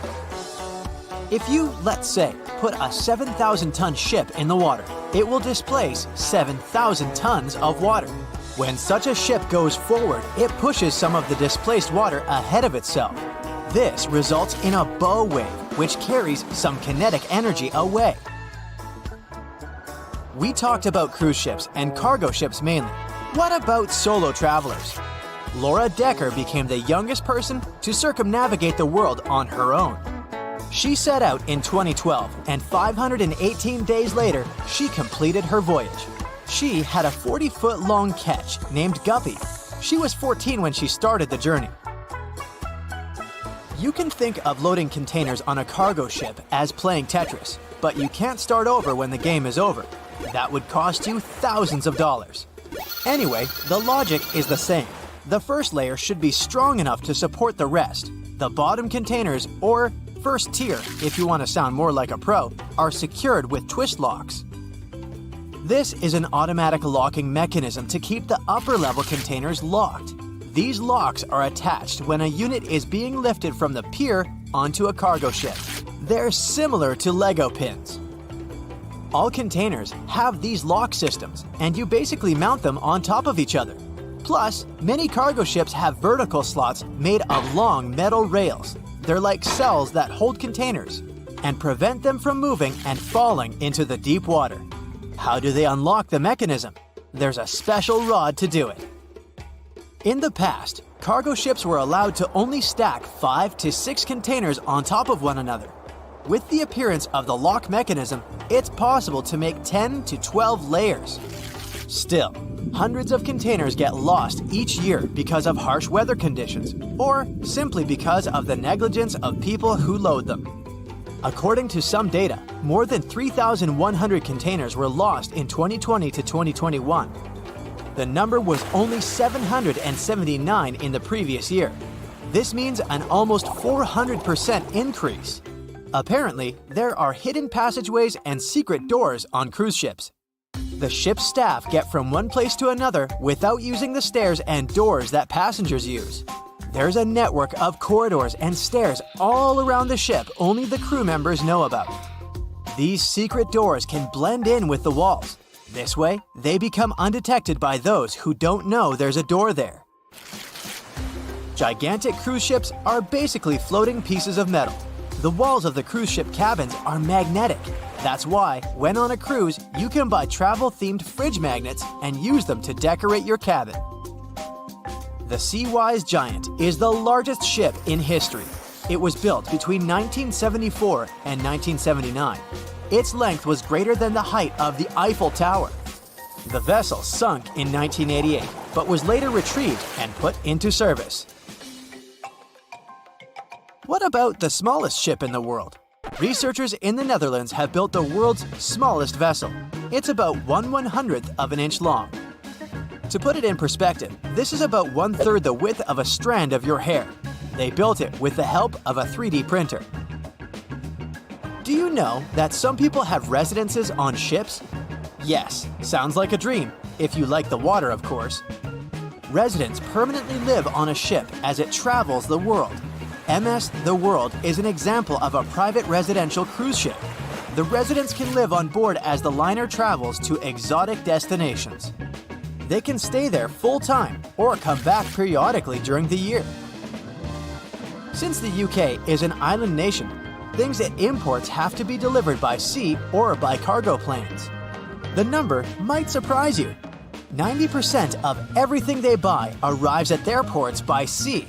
Speaker 1: If you, let's say, put a 7,000-ton ship in the water, it will displace 7,000 tons of water. When such a ship goes forward, it pushes some of the displaced water ahead of itself. This results in a bow wave, which carries some kinetic energy away. We talked about cruise ships and cargo ships mainly. What about solo travelers? Laura Decker became the youngest person to circumnavigate the world on her own. She set out in 2012, and 518 days later, she completed her voyage. She had a 40-foot-long ketch named Guppy. She was 14 when she started the journey. You can think of loading containers on a cargo ship as playing Tetris, but you can't start over when the game is over. That would cost you thousands of dollars. Anyway, the logic is the same. The first layer should be strong enough to support the rest. The bottom containers, or first tier, if you want to sound more like a pro, are secured with twist locks. This is an automatic locking mechanism to keep the upper level containers locked. These locks are attached when a unit is being lifted from the pier onto a cargo ship. They're similar to Lego pins. All containers have these lock systems, and you basically mount them on top of each other. Plus, many cargo ships have vertical slots made of long metal rails. They're like cells that hold containers and prevent them from moving and falling into the deep water. How do they unlock the mechanism? There's a special rod to do it. In the past, cargo ships were allowed to only stack 5 to 6 containers on top of one another. With the appearance of the lock mechanism, it's possible to make 10 to 12 layers. Still, hundreds of containers get lost each year because of harsh weather conditions, or simply because of the negligence of people who load them. According to some data, more than 3,100 containers were lost in 2020 to 2021. The number was only 779 in the previous year. This means an almost 400% increase. Apparently, there are hidden passageways and secret doors on cruise ships. The ship's staff get from one place to another without using the stairs and doors that passengers use. There's a network of corridors and stairs all around the ship only the crew members know about. These secret doors can blend in with the walls. This way, they become undetected by those who don't know there's a door there. Gigantic cruise ships are basically floating pieces of metal. The walls of the cruise ship cabins are magnetic. That's why, when on a cruise, you can buy travel-themed fridge magnets and use them to decorate your cabin. The Seawise Giant is the largest ship in history. It was built between 1974 and 1979. Its length was greater than the height of the Eiffel Tower. The vessel sunk in 1988, but was later retrieved and put into service. What about the smallest ship in the world? Researchers in the Netherlands have built the world's smallest vessel. It's about 1/100th of an inch long. To put it in perspective, this is about 1/3 the width of a strand of your hair. They built it with the help of a 3D printer. Do you know that some people have residences on ships? Yes, sounds like a dream, if you like the water, of course. Residents permanently live on a ship as it travels the world. MS The World is an example of a private residential cruise ship. The residents can live on board as the liner travels to exotic destinations. They can stay there full-time or come back periodically during the year. Since the UK is an island nation, things it imports have to be delivered by sea or by cargo planes. The number might surprise you. 90% of everything they buy arrives at their ports by sea.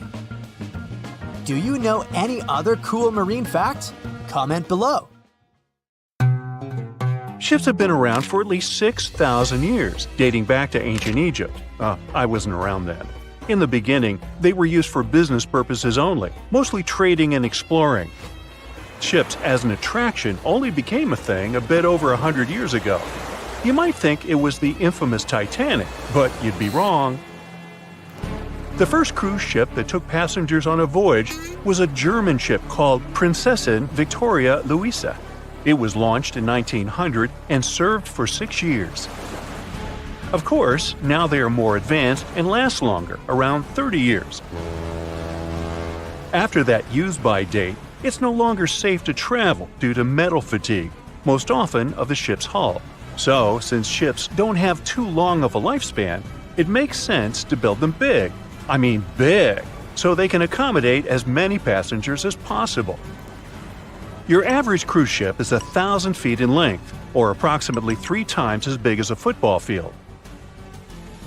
Speaker 1: Do you know any other cool marine facts? Comment below.
Speaker 2: Ships have been around for at least 6,000 years, dating back to ancient Egypt. I wasn't around then. In the beginning, they were used for business purposes only, mostly trading and exploring. Ships as an attraction only became a thing a bit over 100 years ago. You might think it was the infamous Titanic, but you'd be wrong. The first cruise ship that took passengers on a voyage was a German ship called Prinzessin Victoria Luisa. It was launched in 1900 and served for 6 years. Of course, now they are more advanced and last longer, around 30 years. After that use-by date, it's no longer safe to travel due to metal fatigue, most often of the ship's hull. So, since ships don't have too long of a lifespan, it makes sense to build them big. I mean big, so they can accommodate as many passengers as possible. Your average cruise ship is 1,000 feet in length, or approximately 3 times as big as a football field.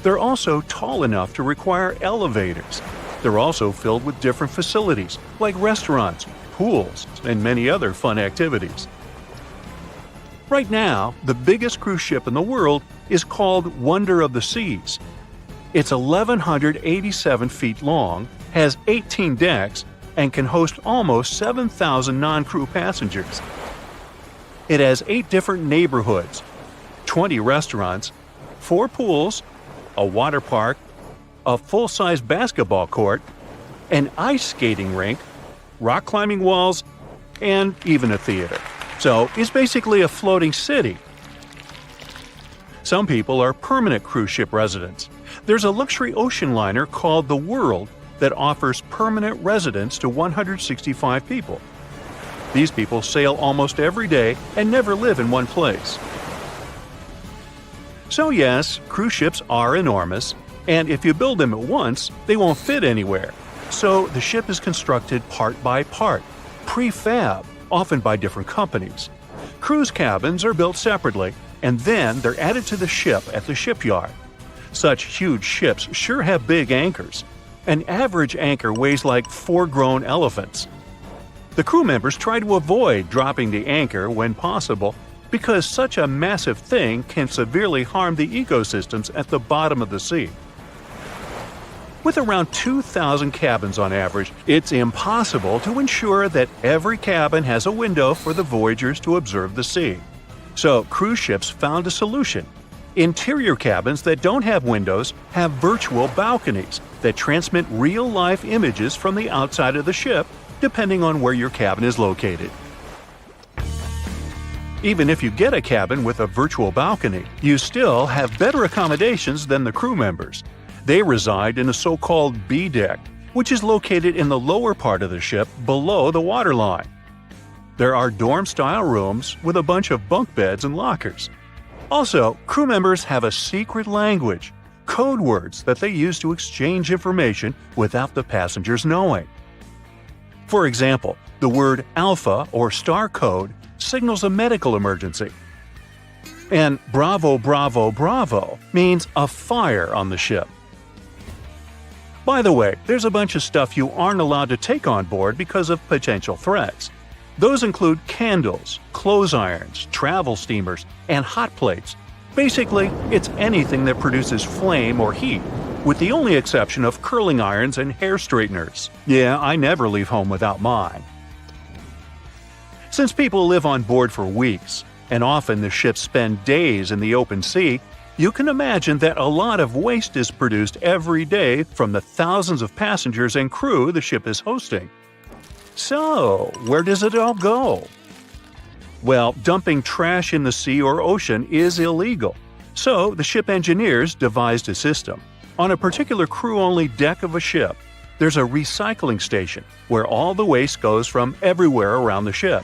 Speaker 2: They're also tall enough to require elevators. They're also filled with different facilities, like restaurants, pools, and many other fun activities. Right now, the biggest cruise ship in the world is called Wonder of the Seas. It's 1,187 feet long, has 18 decks, and can host almost 7,000 non-crew passengers. It has 8 different neighborhoods, 20 restaurants, 4 pools, a water park, a full-size basketball court, an ice skating rink, rock climbing walls, and even a theater. So it's basically a floating city. Some people are permanent cruise ship residents. There's a luxury ocean liner called the World that offers permanent residence to 165 people. These people sail almost every day and never live in one place. So yes, cruise ships are enormous, and if you build them at once, they won't fit anywhere. So the ship is constructed part by part, prefab, often by different companies. Cruise cabins are built separately, and then they're added to the ship at the shipyard. Such huge ships sure have big anchors. An average anchor weighs like 4 grown elephants. The crew members try to avoid dropping the anchor when possible because such a massive thing can severely harm the ecosystems at the bottom of the sea. With around 2,000 cabins on average, it's impossible to ensure that every cabin has a window for the voyagers to observe the sea. So cruise ships found a solution. Interior cabins that don't have windows have virtual balconies that transmit real-life images from the outside of the ship, depending on where your cabin is located. Even if you get a cabin with a virtual balcony, you still have better accommodations than the crew members. They reside in a so-called B deck, which is located in the lower part of the ship below the waterline. There are dorm-style rooms with a bunch of bunk beds and lockers. Also, crew members have a secret language, code words that they use to exchange information without the passengers knowing. For example, the word Alpha or Star code signals a medical emergency. And Bravo, Bravo, Bravo means a fire on the ship. By the way, there's a bunch of stuff you aren't allowed to take on board because of potential threats. Those include candles, clothes irons, travel steamers, and hot plates. Basically, it's anything that produces flame or heat, with the only exception of curling irons and hair straighteners. Yeah, I never leave home without mine. Since people live on board for weeks, and often the ships spend days in the open sea, you can imagine that a lot of waste is produced every day from the thousands of passengers and crew the ship is hosting. So, where does it all go? Well, dumping trash in the sea or ocean is illegal. So, the ship engineers devised a system. On a particular crew-only deck of a ship, there's a recycling station where all the waste goes from everywhere around the ship.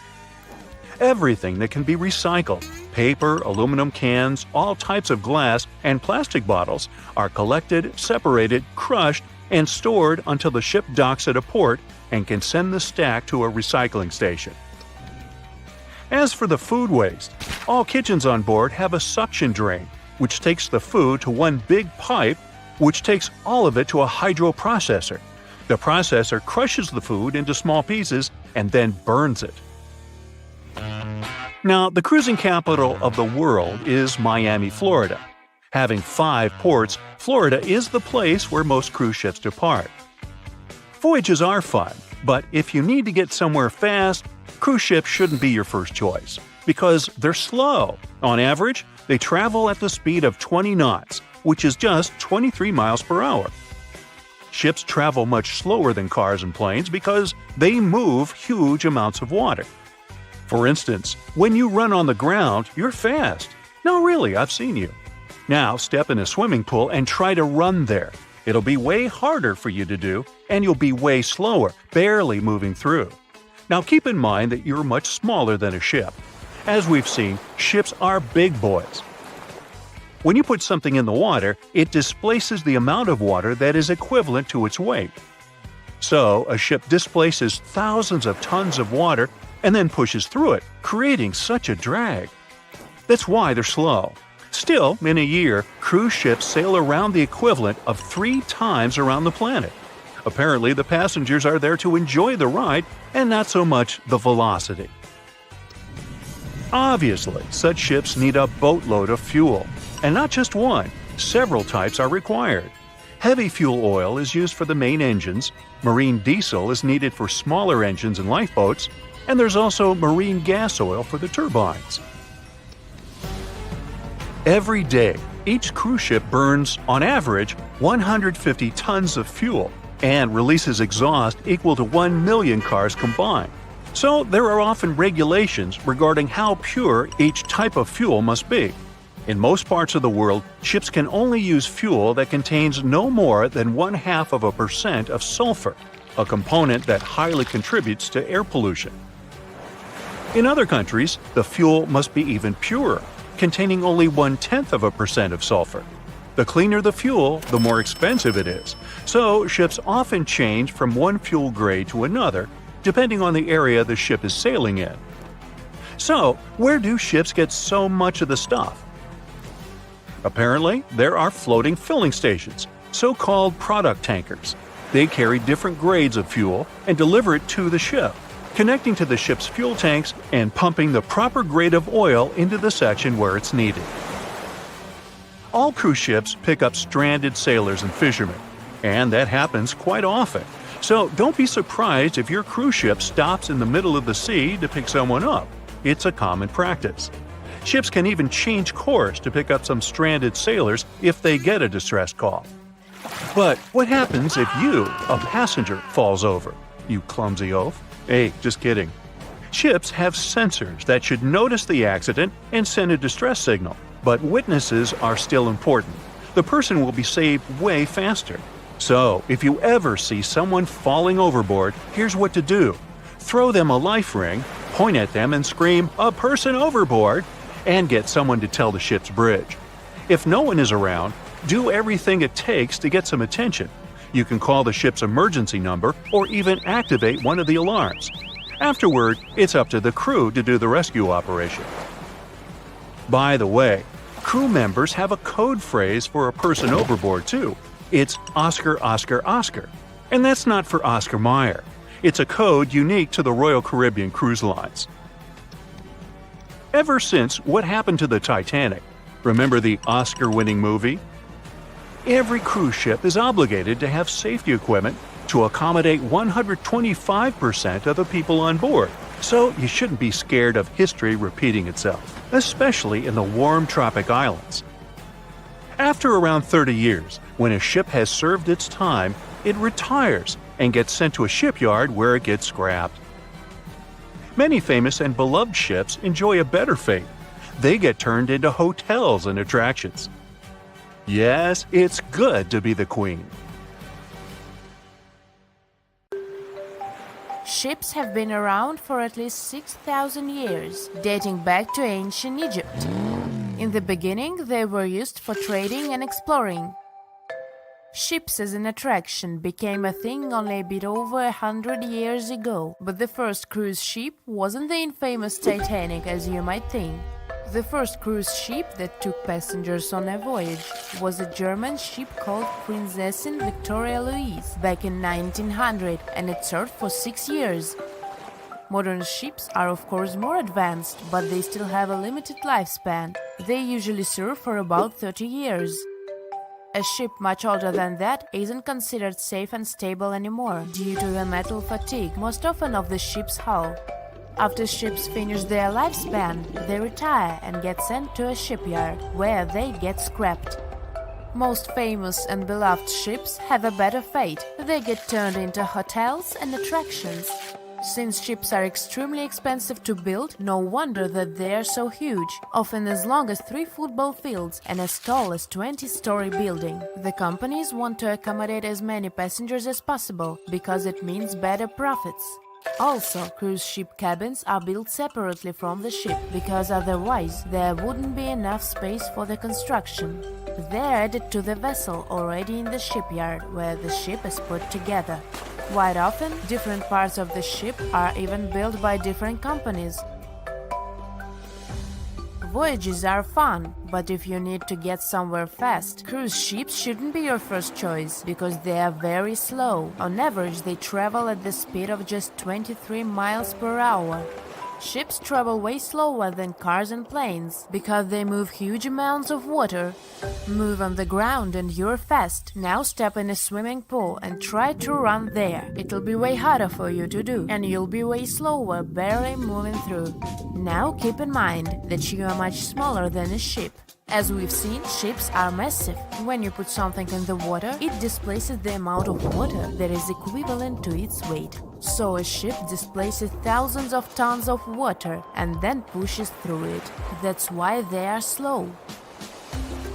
Speaker 2: Everything that can be recycled, paper, aluminum cans, all types of glass, and plastic bottles are collected, separated, crushed, and stored until the ship docks at a port and can send the stack to a recycling station. As for the food waste, all kitchens on board have a suction drain, which takes the food to one big pipe, which takes all of it to a hydroprocessor. The processor crushes the food into small pieces and then burns it. Now, the cruising capital of the world is Miami, Florida. Having 5 ports, Florida is the place where most cruise ships depart. Voyages are fun, but if you need to get somewhere fast, cruise ships shouldn't be your first choice, because they're slow. On average, they travel at the speed of 20 knots, which is just 23 miles per hour. Ships travel much slower than cars and planes because they move huge amounts of water. For instance, when you run on the ground, you're fast. No, really, I've seen you. Now step in a swimming pool and try to run there. It'll be way harder for you to do, and you'll be way slower, barely moving through. Now keep in mind that you're much smaller than a ship. As we've seen, ships are big boys. When you put something in the water, it displaces the amount of water that is equivalent to its weight. So, a ship displaces thousands of tons of water and then pushes through it, creating such a drag. That's why they're slow. Still, in a year, cruise ships sail around the equivalent of 3 times around the planet. Apparently, the passengers are there to enjoy the ride and not so much the velocity. Obviously, such ships need a boatload of fuel. And not just one, several types are required. Heavy fuel oil is used for the main engines, marine diesel is needed for smaller engines and lifeboats, and there's also marine gas oil for the turbines. Every day, each cruise ship burns, on average, 150 tons of fuel and releases exhaust equal to 1 million cars combined. So there are often regulations regarding how pure each type of fuel must be. In most parts of the world, ships can only use fuel that contains no more than 0.5% of sulfur, a component that highly contributes to air pollution. In other countries, the fuel must be even purer, containing only 0.1% of sulfur. The cleaner the fuel, the more expensive it is. So, ships often change from one fuel grade to another, depending on the area the ship is sailing in. So, where do ships get so much of the stuff? Apparently, there are floating filling stations, so-called product tankers. They carry different grades of fuel and deliver it to the ship, connecting to the ship's fuel tanks and pumping the proper grade of oil into the section where it's needed. All cruise ships pick up stranded sailors and fishermen, and that happens quite often. So don't be surprised if your cruise ship stops in the middle of the sea to pick someone up. It's a common practice. Ships can even change course to pick up some stranded sailors if they get a distress call. But what happens if you, a passenger, falls over? You clumsy oaf. Hey, just kidding. Ships have sensors that should notice the accident and send a distress signal, but witnesses are still important. The person will be saved way faster. So, if you ever see someone falling overboard, here's what to do. Throw them a life ring, point at them and scream, "A person overboard!" and get someone to tell the ship's bridge. If no one is around, do everything it takes to get some attention. You can call the ship's emergency number or even activate one of the alarms. Afterward, it's up to the crew to do the rescue operation. By the way, crew members have a code phrase for a person overboard too. It's Oscar, Oscar, Oscar. And that's not for Oscar Mayer. It's a code unique to the Royal Caribbean Cruise Lines. Ever since What Happened to the Titanic, remember the Oscar-winning movie? Every cruise ship is obligated to have safety equipment to accommodate 125% of the people on board, so you shouldn't be scared of history repeating itself, especially in the warm tropic islands. After around 30 years, when a ship has served its time, it retires and gets sent to a shipyard where it gets scrapped. Many famous and beloved ships enjoy a better fate. They get turned into hotels and attractions. Yes, it's good to be the queen.
Speaker 5: Ships have been around for at least 6,000 years, dating back to ancient Egypt. In the beginning, they were used for trading and exploring. Ships as an attraction became a thing only a bit over 100 years ago, but the first cruise ship wasn't the infamous Titanic as you might think. The first cruise ship that took passengers on a voyage was a German ship called Prinzessin Victoria Louise back in 1900, and it served for 6 years. Modern ships are of course more advanced, but they still have a limited lifespan. They usually serve for about 30 years. A ship much older than that isn't considered safe and stable anymore due to the metal fatigue, most often of the ship's hull. After ships finish their lifespan, they retire and get sent to a shipyard, where they get scrapped. Most famous and beloved ships have a better fate. They get turned into hotels and attractions. Since ships are extremely expensive to build, no wonder that they are so huge, often as long as 3 football fields and as tall as 20-story building. The companies want to accommodate as many passengers as possible, because it means better profits. Also, cruise ship cabins are built separately from the ship, because otherwise there wouldn't be enough space for the construction. They're added to the vessel already in the shipyard, where the ship is put together. Quite often, different parts of the ship are even built by different companies. Voyages are fun, but if you need to get somewhere fast, cruise ships shouldn't be your first choice, because they are very slow. On average, they travel at the speed of just 23 miles per hour. Ships travel way slower than cars and planes, because they move huge amounts of water. Move on the ground and you're fast. Now step in a swimming pool and try to run there. It'll be way harder for you to do, and you'll be way slower, barely moving through. Now keep in mind that you are much smaller than a ship. As we've seen, ships are massive. When you put something in the water, it displaces the amount of water that is equivalent to its weight. So a ship displaces thousands of tons of water and then pushes through it. That's why they are slow.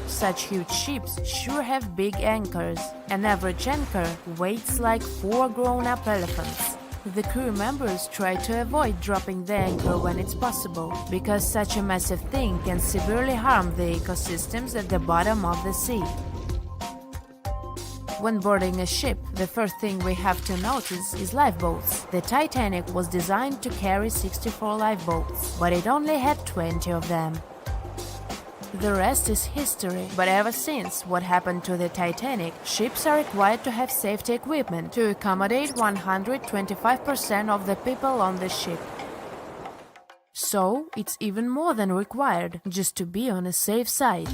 Speaker 5: Such huge ships sure have big anchors. An average anchor weighs like 4 grown-up elephants. The crew members try to avoid dropping the anchor when it's possible, because such a massive thing can severely harm the ecosystems at the bottom of the sea. When boarding a ship, the first thing we have to notice is lifeboats. The Titanic was designed to carry 64 lifeboats, but it only had 20 of them. The rest is history, but ever since What Happened to the Titanic, ships are required to have safety equipment to accommodate 125% of the people on the ship. So, it's even more than required, just to be on a safe side.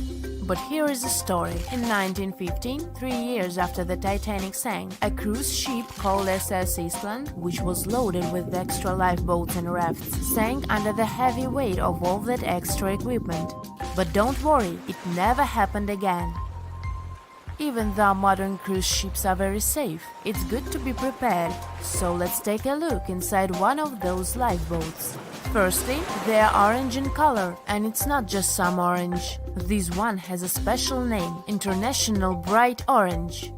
Speaker 5: But here is the story. In 1915, 3 years after the Titanic sank, a cruise ship called SS Iceland, which was loaded with extra lifeboats and rafts, sank under the heavy weight of all that extra equipment. But don't worry, it never happened again. Even though modern cruise ships are very safe, it's good to be prepared. So let's take a look inside one of those lifeboats. Firstly, they are orange in color, and it's not just some orange. This one has a special name, International Bright Orange.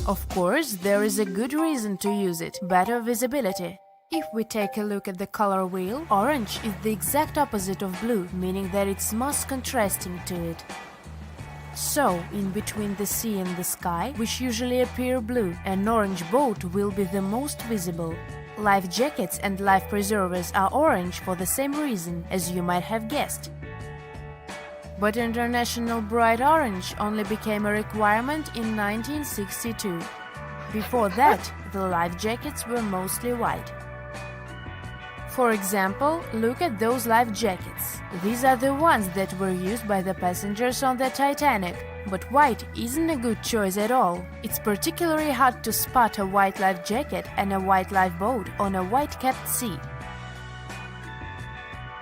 Speaker 5: Of course, there is a good reason to use it, better visibility. If we take a look at the color wheel, orange is the exact opposite of blue, meaning that it's most contrasting to it. So, in between the sea and the sky, which usually appear blue, an orange boat will be the most visible. Life jackets and life preservers are orange for the same reason, as you might have guessed. But International Bright Orange only became a requirement in 1962. Before that, the life jackets were mostly white. For example, look at those life jackets. These are the ones that were used by the passengers on the Titanic. But white isn't a good choice at all. It's particularly hard to spot a white life jacket and a white lifeboat on a white-capped sea.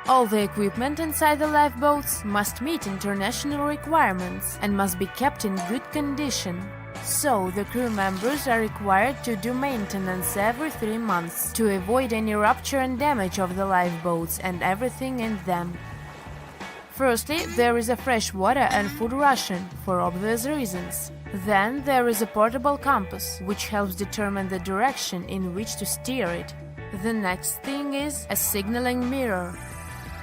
Speaker 5: All the equipment inside the lifeboats must meet international requirements and must be kept in good condition. So, the crew members are required to do maintenance every 3 months to avoid any rupture and damage of the lifeboats and everything in them. Firstly, there is a fresh water and food ration, for obvious reasons. Then there is a portable compass, which helps determine the direction in which to steer it. The next thing is a signaling mirror.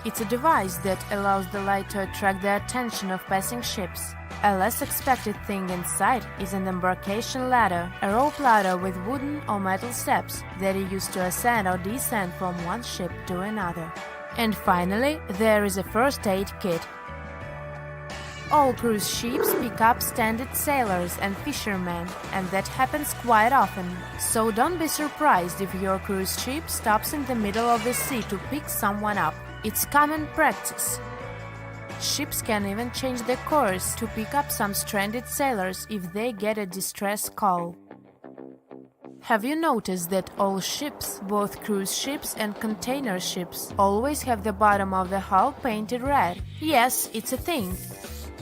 Speaker 5: It's a device that allows the light to attract the attention of passing ships. A less expected thing inside is an embarkation ladder, a rope ladder with wooden or metal steps that are used to ascend or descend from one ship to another. And finally, there is a first aid kit. All cruise ships pick up stranded sailors and fishermen, and that happens quite often. So don't be surprised if your cruise ship stops in the middle of the sea to pick someone up. It's common practice. Ships can even change their course to pick up some stranded sailors if they get a distress call. Have you noticed that all ships, both cruise ships and container ships, always have the bottom of the hull painted red? Yes, it's a thing.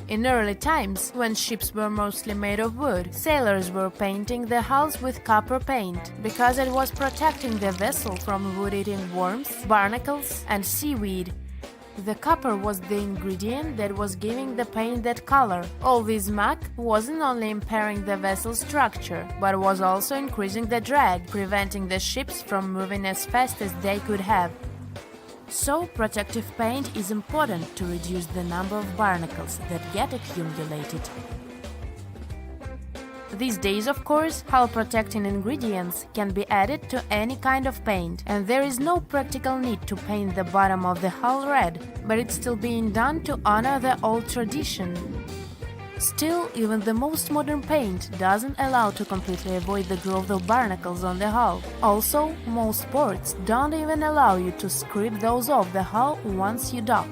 Speaker 5: In early times, when ships were mostly made of wood, sailors were painting the hulls with copper paint, because it was protecting the vessel from wood-eating worms, barnacles, and seaweed. The copper was the ingredient that was giving the paint that color. All this muck wasn't only impairing the vessel's structure, but was also increasing the drag, preventing the ships from moving as fast as they could have. So, protective paint is important to reduce the number of barnacles that get accumulated. These days, of course, hull-protecting ingredients can be added to any kind of paint, and there is no practical need to paint the bottom of the hull red, but it's still being done to honor the old tradition. Still, even the most modern paint doesn't allow to completely avoid the growth of barnacles on the hull. Also, most ports don't even allow you to scrape those off the hull once you dock.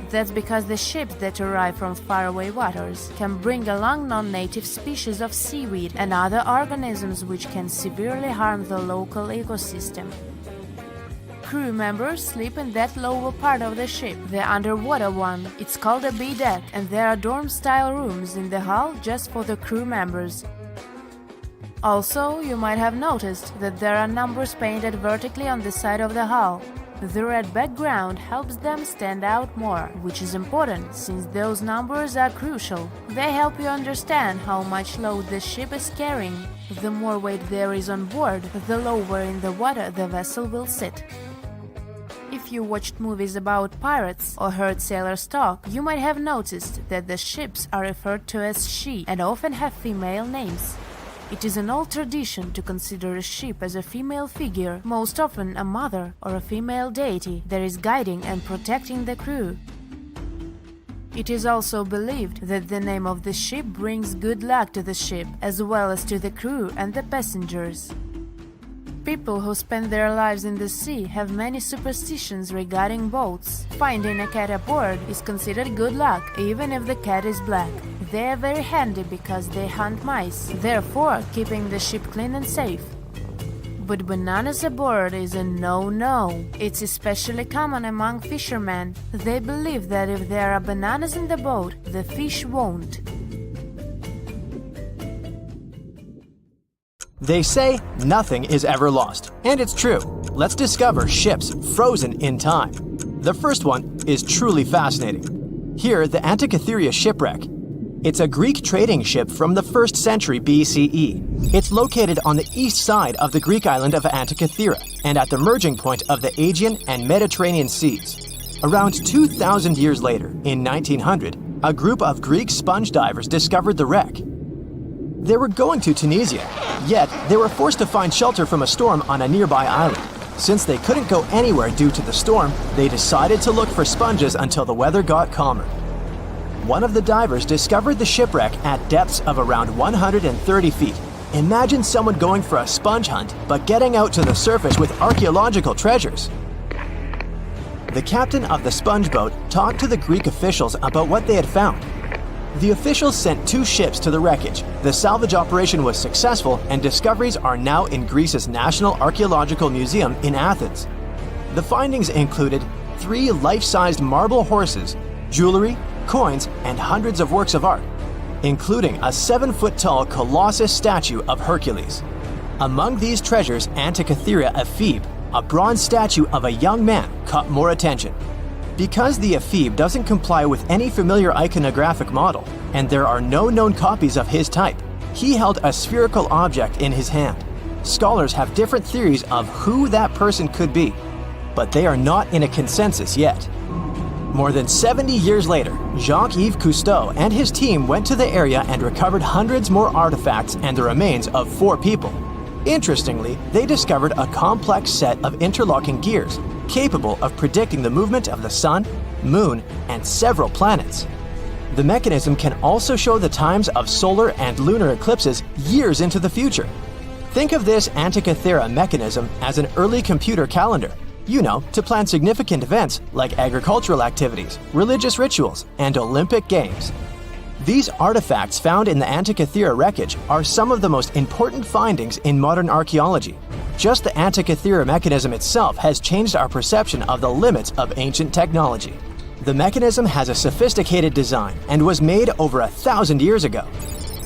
Speaker 5: That's because the ships that arrive from faraway waters can bring along non-native species of seaweed and other organisms which can severely harm the local ecosystem. Crew members sleep in that lower part of the ship, the underwater one. It's called a B-deck, and there are dorm-style rooms in the hull just for the crew members. Also, you might have noticed that there are numbers painted vertically on the side of the hull. The red background helps them stand out more, which is important since those numbers are crucial. They help you understand how much load the ship is carrying. The more weight there is on board, the lower in the water the vessel will sit. If you watched movies about pirates or heard sailors talk, you might have noticed that the ships are referred to as she and often have female names. It is an old tradition to consider a ship as a female figure, most often a mother or a female deity that is guiding and protecting the crew. It is also believed that the name of the ship brings good luck to the ship, as well as to the crew and the passengers. People who spend their lives in the sea have many superstitions regarding boats. Finding a cat aboard is considered good luck, even if the cat is black. They are very handy because they hunt mice, therefore keeping the ship clean and safe. But bananas aboard is a no-no. It's especially common among fishermen. They believe that if there are bananas in the boat, the fish won't.
Speaker 1: They say nothing is ever lost, and it's true. Let's discover ships frozen in time. The first one is truly fascinating. Here, the Antikythera shipwreck. It's a Greek trading ship from the 1st century BCE. It's located on the east side of the Greek island of Antikythera and at the merging point of the Aegean and Mediterranean seas. Around 2,000 years later, in 1900, a group of Greek sponge divers discovered the wreck. They were going to Tunisia, yet they were forced to find shelter from a storm on a nearby island. Since they couldn't go anywhere due to the storm, they decided to look for sponges until the weather got calmer. One of the divers discovered the shipwreck at depths of around 130 feet. Imagine someone going for a sponge hunt, but getting out to the surface with archaeological treasures. The captain of the sponge boat talked to the Greek officials about what they had found. The officials sent 2 ships to the wreckage. The salvage operation was successful, and discoveries are now in Greece's National Archaeological Museum in Athens. The findings included 3 life-sized marble horses, jewelry, coins, and hundreds of works of art, including a 7-foot-tall colossus statue of Hercules. Among these treasures, Antikythera ephebe, a bronze statue of a young man, caught more attention. Because the ephebe doesn't comply with any familiar iconographic model, and there are no known copies of his type, he held a spherical object in his hand. Scholars have different theories of who that person could be, but they are not in a consensus yet. More than 70 years later, Jacques-Yves Cousteau and his team went to the area and recovered hundreds more artifacts and the remains of 4 people. Interestingly, they discovered a complex set of interlocking gears, capable of predicting the movement of the sun, moon, and several planets. The mechanism can also show the times of solar and lunar eclipses years into the future. Think of this Antikythera mechanism as an early computer calendar, to plan significant events like agricultural activities, religious rituals, and Olympic Games. These artifacts found in the Antikythera wreckage are some of the most important findings in modern archaeology. Just the Antikythera mechanism itself has changed our perception of the limits of ancient technology. The mechanism has a sophisticated design and was made over 1,000 years ago.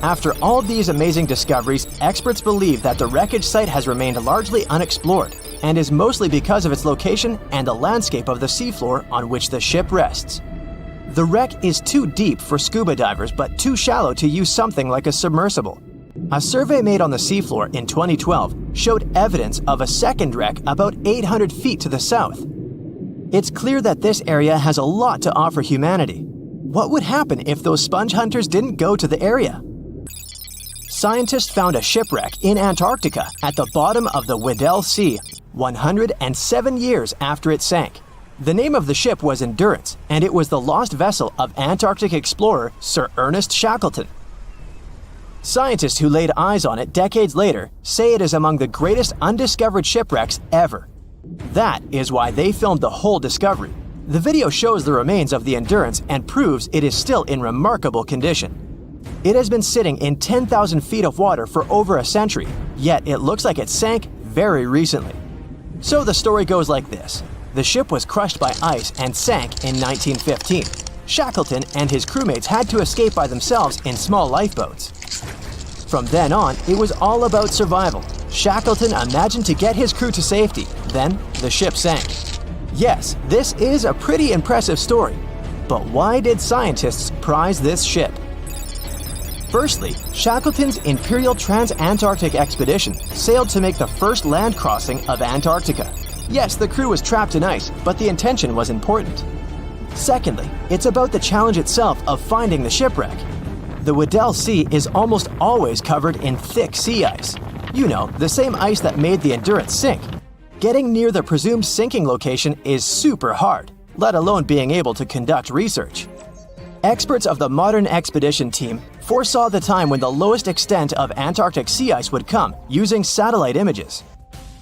Speaker 1: After all these amazing discoveries, experts believe that the wreckage site has remained largely unexplored, and is mostly because of its location and the landscape of the seafloor on which the ship rests. The wreck is too deep for scuba divers but too shallow to use something like a submersible. A survey made on the seafloor in 2012 showed evidence of a second wreck about 800 feet to the south. It's clear that this area has a lot to offer humanity. What would happen if those sponge hunters didn't go to the area? Scientists found a shipwreck in Antarctica at the bottom of the Weddell Sea, 107 years after it sank. The name of the ship was Endurance, and it was the lost vessel of Antarctic explorer Sir Ernest Shackleton. Scientists who laid eyes on it decades later say it is among the greatest undiscovered shipwrecks ever. That is why they filmed the whole discovery. The video shows the remains of the Endurance and proves it is still in remarkable condition. It has been sitting in 10,000 feet of water for over a century, yet it looks like it sank very recently. So the story goes like this. The ship was crushed by ice and sank in 1915. Shackleton and his crewmates had to escape by themselves in small lifeboats. From then on, it was all about survival. Shackleton imagined to get his crew to safety. Then, the ship sank. Yes, this is a pretty impressive story. But why did scientists prize this ship? Firstly, Shackleton's Imperial Trans-Antarctic Expedition sailed to make the first land crossing of Antarctica. Yes, the crew was trapped in ice, but the intention was important. Secondly, it's about the challenge itself of finding the shipwreck. The Weddell Sea is almost always covered in thick sea ice. The same ice that made the Endurance sink. Getting near the presumed sinking location is super hard, let alone being able to conduct research. Experts of the modern expedition team foresaw the time when the lowest extent of Antarctic sea ice would come using satellite images.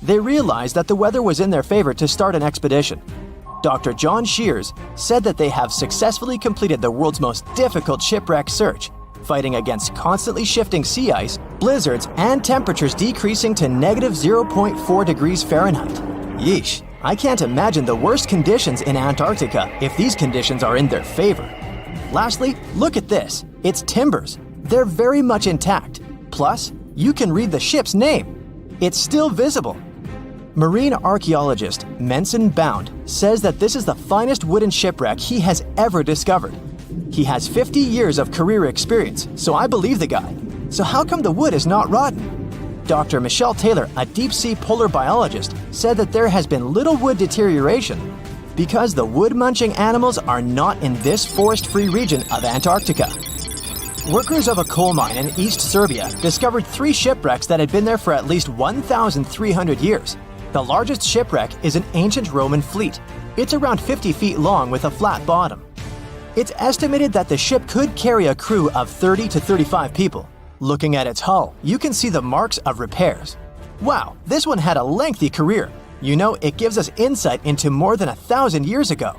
Speaker 1: They realized that the weather was in their favor to start an expedition. Dr. John Shears said that they have successfully completed the world's most difficult shipwreck search, fighting against constantly shifting sea ice, blizzards, and temperatures decreasing to -0.4 degrees Fahrenheit. Yeesh, I can't imagine the worst conditions in Antarctica if these conditions are in their favor. Lastly, look at this. It's timbers. They're very much intact. Plus, You can read the ship's name. It's still visible. Marine archaeologist Menson Bound says that this is the finest wooden shipwreck he has ever discovered. He has 50 years of career experience, so I believe the guy. So how come the wood is not rotten? Dr. Michelle Taylor, a deep-sea polar biologist, said that there has been little wood deterioration because the wood-munching animals are not in this forest-free region of Antarctica. Workers of a coal mine in East Serbia discovered 3 shipwrecks that had been there for at least 1,300 years. The largest shipwreck is an ancient Roman fleet. It's around 50 feet long with a flat bottom. It's estimated that the ship could carry a crew of 30 to 35 people. Looking at its hull, you can see the marks of repairs. Wow, this one had a lengthy career. You know, it gives us insight into more than 1,000 years ago.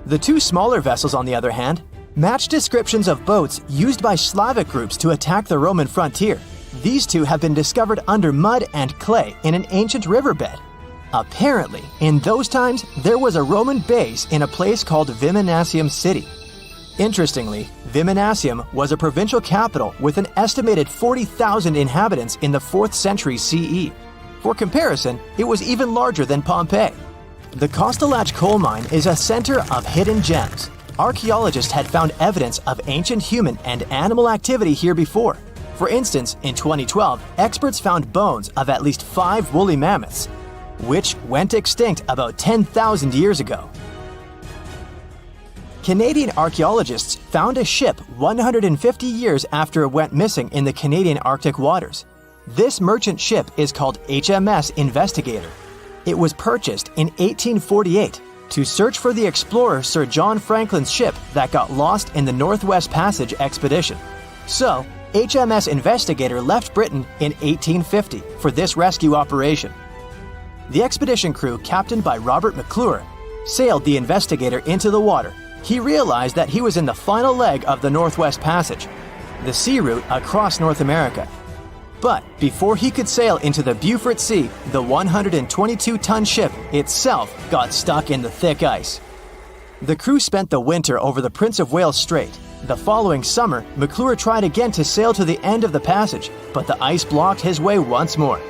Speaker 1: The 2 smaller vessels, on the other hand, match descriptions of boats used by Slavic groups to attack the Roman frontier. These 2 have been discovered under mud and clay in an ancient riverbed. Apparently, in those times, there was a Roman base in a place called Viminacium City. Interestingly, Viminacium was a provincial capital with an estimated 40,000 inhabitants in the 4th century CE. For comparison, it was even larger than Pompeii. The Kostelach coal mine is a center of hidden gems. Archaeologists had found evidence of ancient human and animal activity here before. For instance, in 2012, experts found bones of at least 5 woolly mammoths, which went extinct about 10,000 years ago. Canadian archaeologists found a ship 150 years after it went missing in the Canadian Arctic waters. This merchant ship is called HMS Investigator. It was purchased in 1848 to search for the explorer Sir John Franklin's ship that got lost in the Northwest Passage expedition. So, HMS Investigator left Britain in 1850 for this rescue operation. The expedition crew, captained by Robert McClure, sailed the Investigator into the water. He realized that he was in the final leg of the Northwest Passage, the sea route across North America. But before he could sail into the Beaufort Sea, the 122-ton ship itself got stuck in the thick ice. The crew spent the winter over the Prince of Wales Strait. The following summer, McClure tried again to sail to the end of the passage, but the ice blocked his way once more.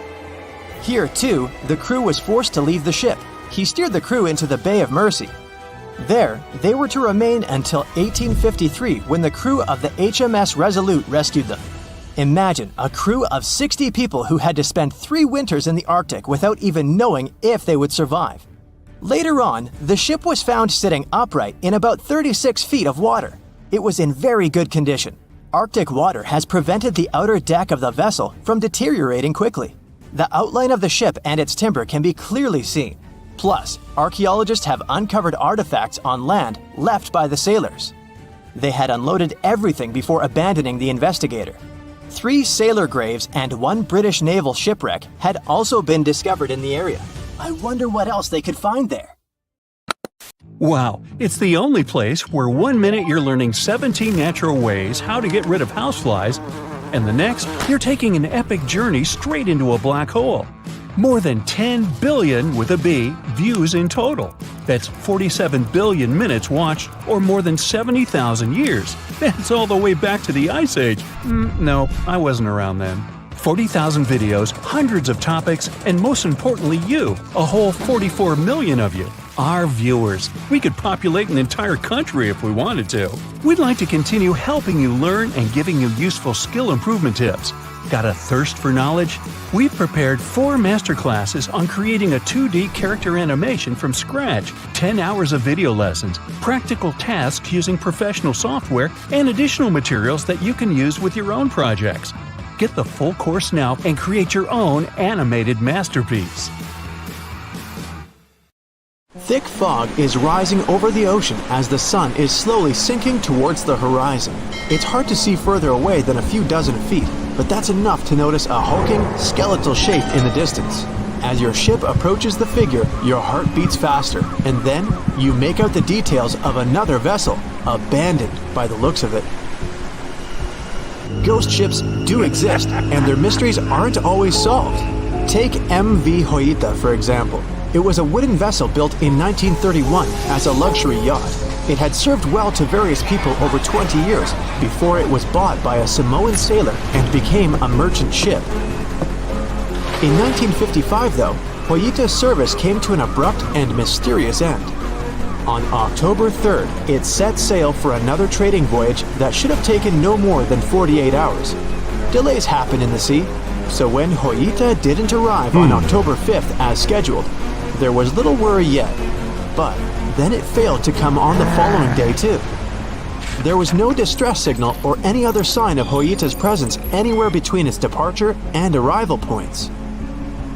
Speaker 1: Here, too, the crew was forced to leave the ship. He steered the crew into the Bay of Mercy. There, they were to remain until 1853 when the crew of the HMS Resolute rescued them. Imagine a crew of 60 people who had to spend 3 winters in the Arctic without even knowing if they would survive. Later on, the ship was found sitting upright in about 36 feet of water. It was in very good condition. Arctic water has prevented the outer deck of the vessel from deteriorating quickly. The outline of the ship and its timber can be clearly seen. Plus, archaeologists have uncovered artifacts on land left by the sailors. They had unloaded everything before abandoning the Investigator. 3 sailor graves and 1 British naval shipwreck had also been discovered in the area. I wonder what else they could find there.
Speaker 2: Wow, it's the only place where 1 minute you're learning 17 natural ways how to get rid of houseflies, and the next, you're taking an epic journey straight into a black hole. More than 10 billion, with a B, views in total. That's 47 billion minutes watched, or more than 70,000 years. That's all the way back to the Ice Age. No, I wasn't around then. 40,000 videos, hundreds of topics, and most importantly you, a whole 44 million of you. Our viewers. We could populate an entire country if we wanted to. We'd like to continue helping you learn and giving you useful skill improvement tips. Got a thirst for knowledge? We've prepared 4 masterclasses on creating a 2D character animation from scratch, 10 hours of video lessons, practical tasks using professional software, and additional materials that you can use with your own projects. Get the full course now and create your own animated masterpiece.
Speaker 1: Thick fog is rising over the ocean as the sun is slowly sinking towards the horizon. It's hard to see further away than a few dozen feet, but that's enough to notice a hulking, skeletal shape in the distance. As your ship approaches the figure, your heart beats faster, and then you make out the details of another vessel, abandoned by the looks of it. Ghost ships do exist, and their mysteries aren't always solved. Take MV Hoita, for example. It was a wooden vessel built in 1931 as a luxury yacht. It had served well to various people over 20 years before it was bought by a Samoan sailor and became a merchant ship. In 1955, though, Hoyita's service came to an abrupt and mysterious end. On October 3rd, it set sail for another trading voyage that should have taken no more than 48 hours. Delays happen in the sea, so when Hoyita didn't arrive on October 5th as scheduled, there was little worry yet. But then it failed to come on the following day too. There was no distress signal or any other sign of Hoyita's presence anywhere between its departure and arrival points.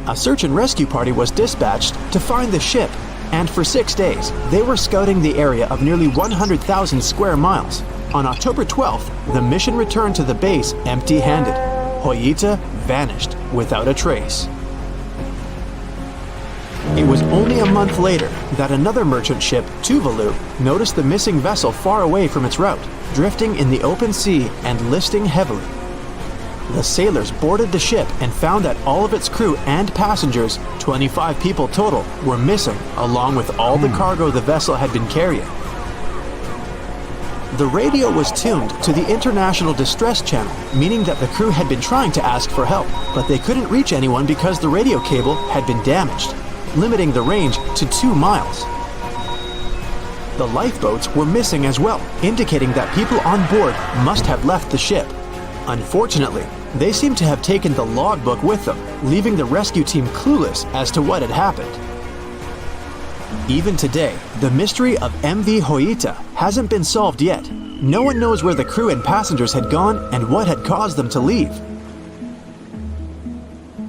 Speaker 1: A search and rescue party was dispatched to find the ship, and for 6 days, they were scouting the area of nearly 100,000 square miles. On October 12th, the mission returned to the base empty-handed. Hoyita vanished without a trace. It was only a month later that another merchant ship, Tuvalu, noticed the missing vessel far away from its route, drifting in the open sea and listing heavily. The sailors boarded the ship and found that all of its crew and passengers, 25 people total, were missing, along with all the cargo the vessel had been carrying. The radio was tuned to the International Distress Channel, meaning that the crew had been trying to ask for help, but they couldn't reach anyone because the radio cable had been damaged, limiting the range to 2 miles. The lifeboats were missing as well, indicating that people on board must have left the ship. Unfortunately, they seem to have taken the logbook with them, leaving the rescue team clueless as to what had happened. Even today, the mystery of MV Hoyita hasn't been solved yet. No one knows where the crew and passengers had gone and what had caused them to leave.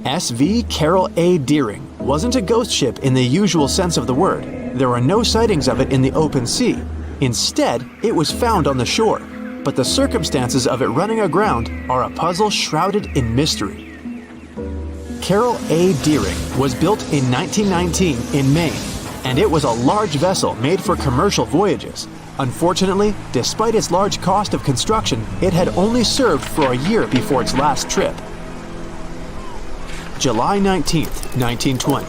Speaker 1: SV Carol A. Deering wasn't a ghost ship in the usual sense of the word. There are no sightings of it in the open sea. Instead, it was found on the shore. But the circumstances of it running aground are a puzzle shrouded in mystery. Carol A. Deering was built in 1919 in Maine, and it was a large vessel made for commercial voyages. Unfortunately, despite its large cost of construction, it had only served for a year before its last trip. July 19, 1920.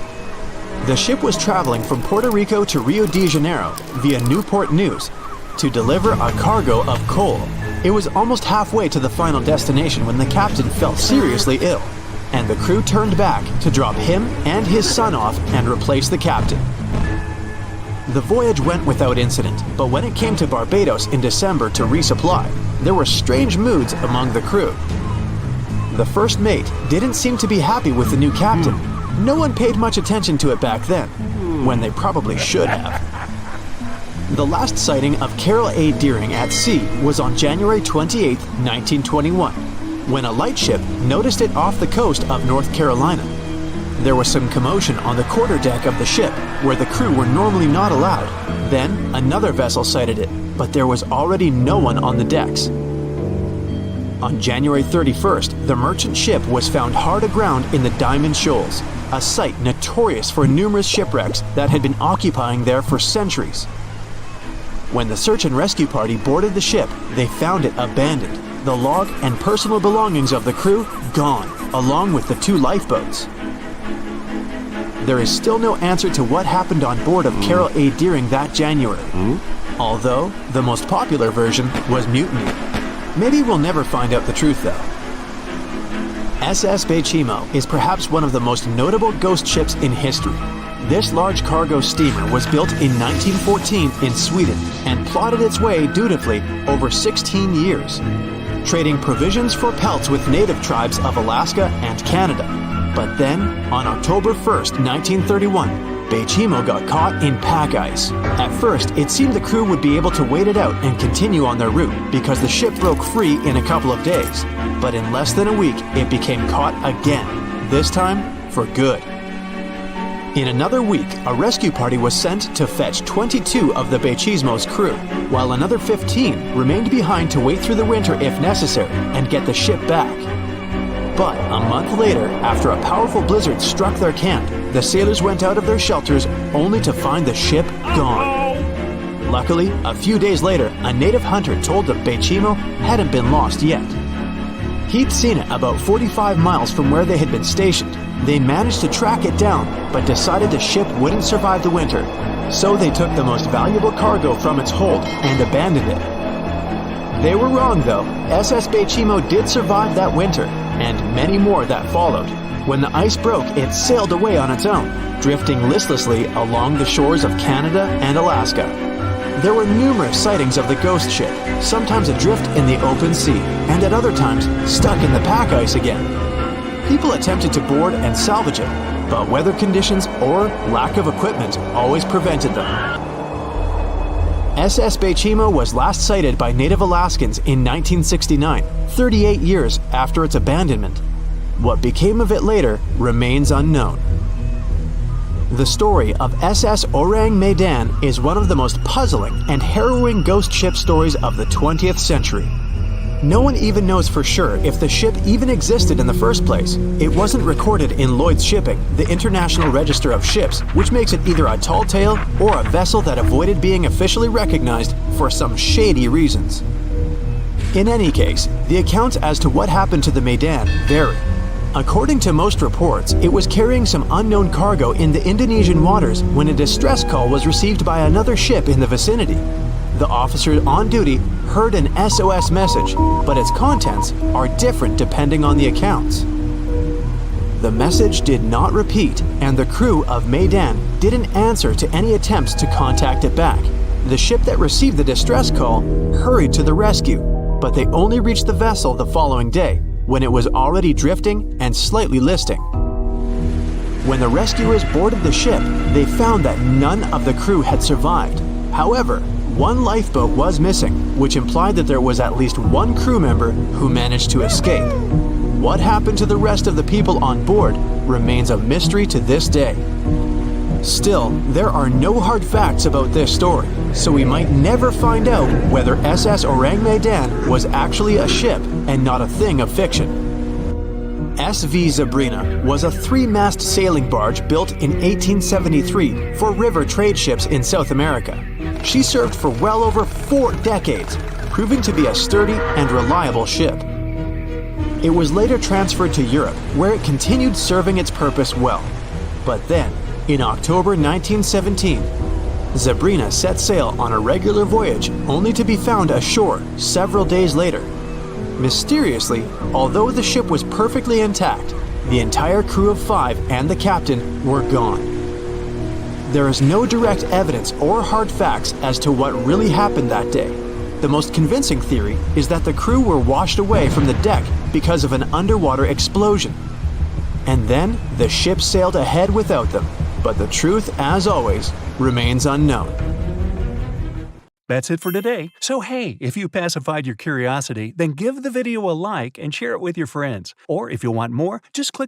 Speaker 1: The ship was traveling from Puerto Rico to Rio de Janeiro via Newport News to deliver a cargo of coal. It was almost halfway to the final destination when the captain fell seriously ill, and the crew turned back to drop him and his son off and replace the captain. The voyage went without incident, but when it came to Barbados in December to resupply, there were strange moods among the crew. The first mate didn't seem to be happy with the new captain. No one paid much attention to it back then, when they probably should have. The last sighting of Carol A. Deering at sea was on January 28, 1921, when a lightship noticed it off the coast of North Carolina. There was some commotion on the quarterdeck of the ship, where the crew were normally not allowed. Then, another vessel sighted it, but there was already no one on the decks. On January 31st, the merchant ship was found hard aground in the Diamond Shoals, a site notorious for numerous shipwrecks that had been occupying there for centuries. When the search and rescue party boarded the ship, they found it abandoned, the log and personal belongings of the crew gone, along with the 2 lifeboats. There is still no answer to what happened on board of Carol A. Deering that January, although the most popular version was mutiny. Maybe we'll never find out the truth though. SS Baychimo is perhaps one of the most notable ghost ships in history. This large cargo steamer was built in 1914 in Sweden and plodded its way dutifully over 16 years, trading provisions for pelts with native tribes of Alaska and Canada. But then, on October 1st, 1931, Baychimo got caught in pack ice. At first, it seemed the crew would be able to wait it out and continue on their route because the ship broke free in a couple of days. But in less than a week, it became caught again, this time for good. In another week, a rescue party was sent to fetch 22 of the Baychimo's crew, while another 15 remained behind to wait through the winter if necessary and get the ship back. But a month later, after a powerful blizzard struck their camp, the sailors went out of their shelters only to find the ship gone. Luckily, a few days later, a native hunter told them Baychimo hadn't been lost yet. He'd seen it about 45 miles from where they had been stationed. They managed to track it down, but decided the ship wouldn't survive the winter, So they took the most valuable cargo from its hold and abandoned it. They were wrong though. SS Baychimo did survive that winter, and many more that followed. When the ice broke, it sailed away on its own, drifting listlessly along the shores of Canada and Alaska. There were numerous sightings of the ghost ship, sometimes adrift in the open sea, and at other times stuck in the pack ice again. People attempted to board and salvage it, but weather conditions or lack of equipment always prevented them. SS Baychimo was last sighted by native Alaskans in 1969, 38 years after its abandonment. What became of it later remains unknown. The story of SS Orang Medan is one of the most puzzling and harrowing ghost ship stories of the 20th century. No one even knows for sure if the ship even existed in the first place. It wasn't recorded in Lloyd's Shipping, the International Register of Ships, which makes it either a tall tale or a vessel that avoided being officially recognized for some shady reasons. In any case, the accounts as to what happened to the Medan vary. According to most reports, it was carrying some unknown cargo in the Indonesian waters when a distress call was received by another ship in the vicinity. The officer on duty heard an SOS message, but its contents are different depending on the accounts. The message did not repeat, and the crew of Medan didn't answer to any attempts to contact it back. The ship that received the distress call hurried to the rescue, but they only reached the vessel the following day, when it was already drifting and slightly listing. When the rescuers boarded the ship, they found that none of the crew had survived. However, one lifeboat was missing, which implied that there was at least one crew member who managed to escape. What happened to the rest of the people on board remains a mystery to this day. Still, there are no hard facts about this story, so we might never find out whether SS Orang Medan was actually a ship and not a thing of fiction. SV Zabrina was a three-mast sailing barge built in 1873 for river trade ships in South America. She served for well over 4 decades, proving to be a sturdy and reliable ship. It was later transferred to Europe, where it continued serving its purpose well. But then, in October 1917, Zabrina set sail on a regular voyage only to be found ashore several days later. Mysteriously, although the ship was perfectly intact, the entire crew of 5 and the captain were gone. There is no direct evidence or hard facts as to what really happened that day. The most convincing theory is that the crew were washed away from the deck because of an underwater explosion. And then the ship sailed ahead without them, but the truth, as always, remains unknown.
Speaker 2: That's it for today. So hey, if you pacified your curiosity, then give the video a like and share it with your friends. Or if you want more, just click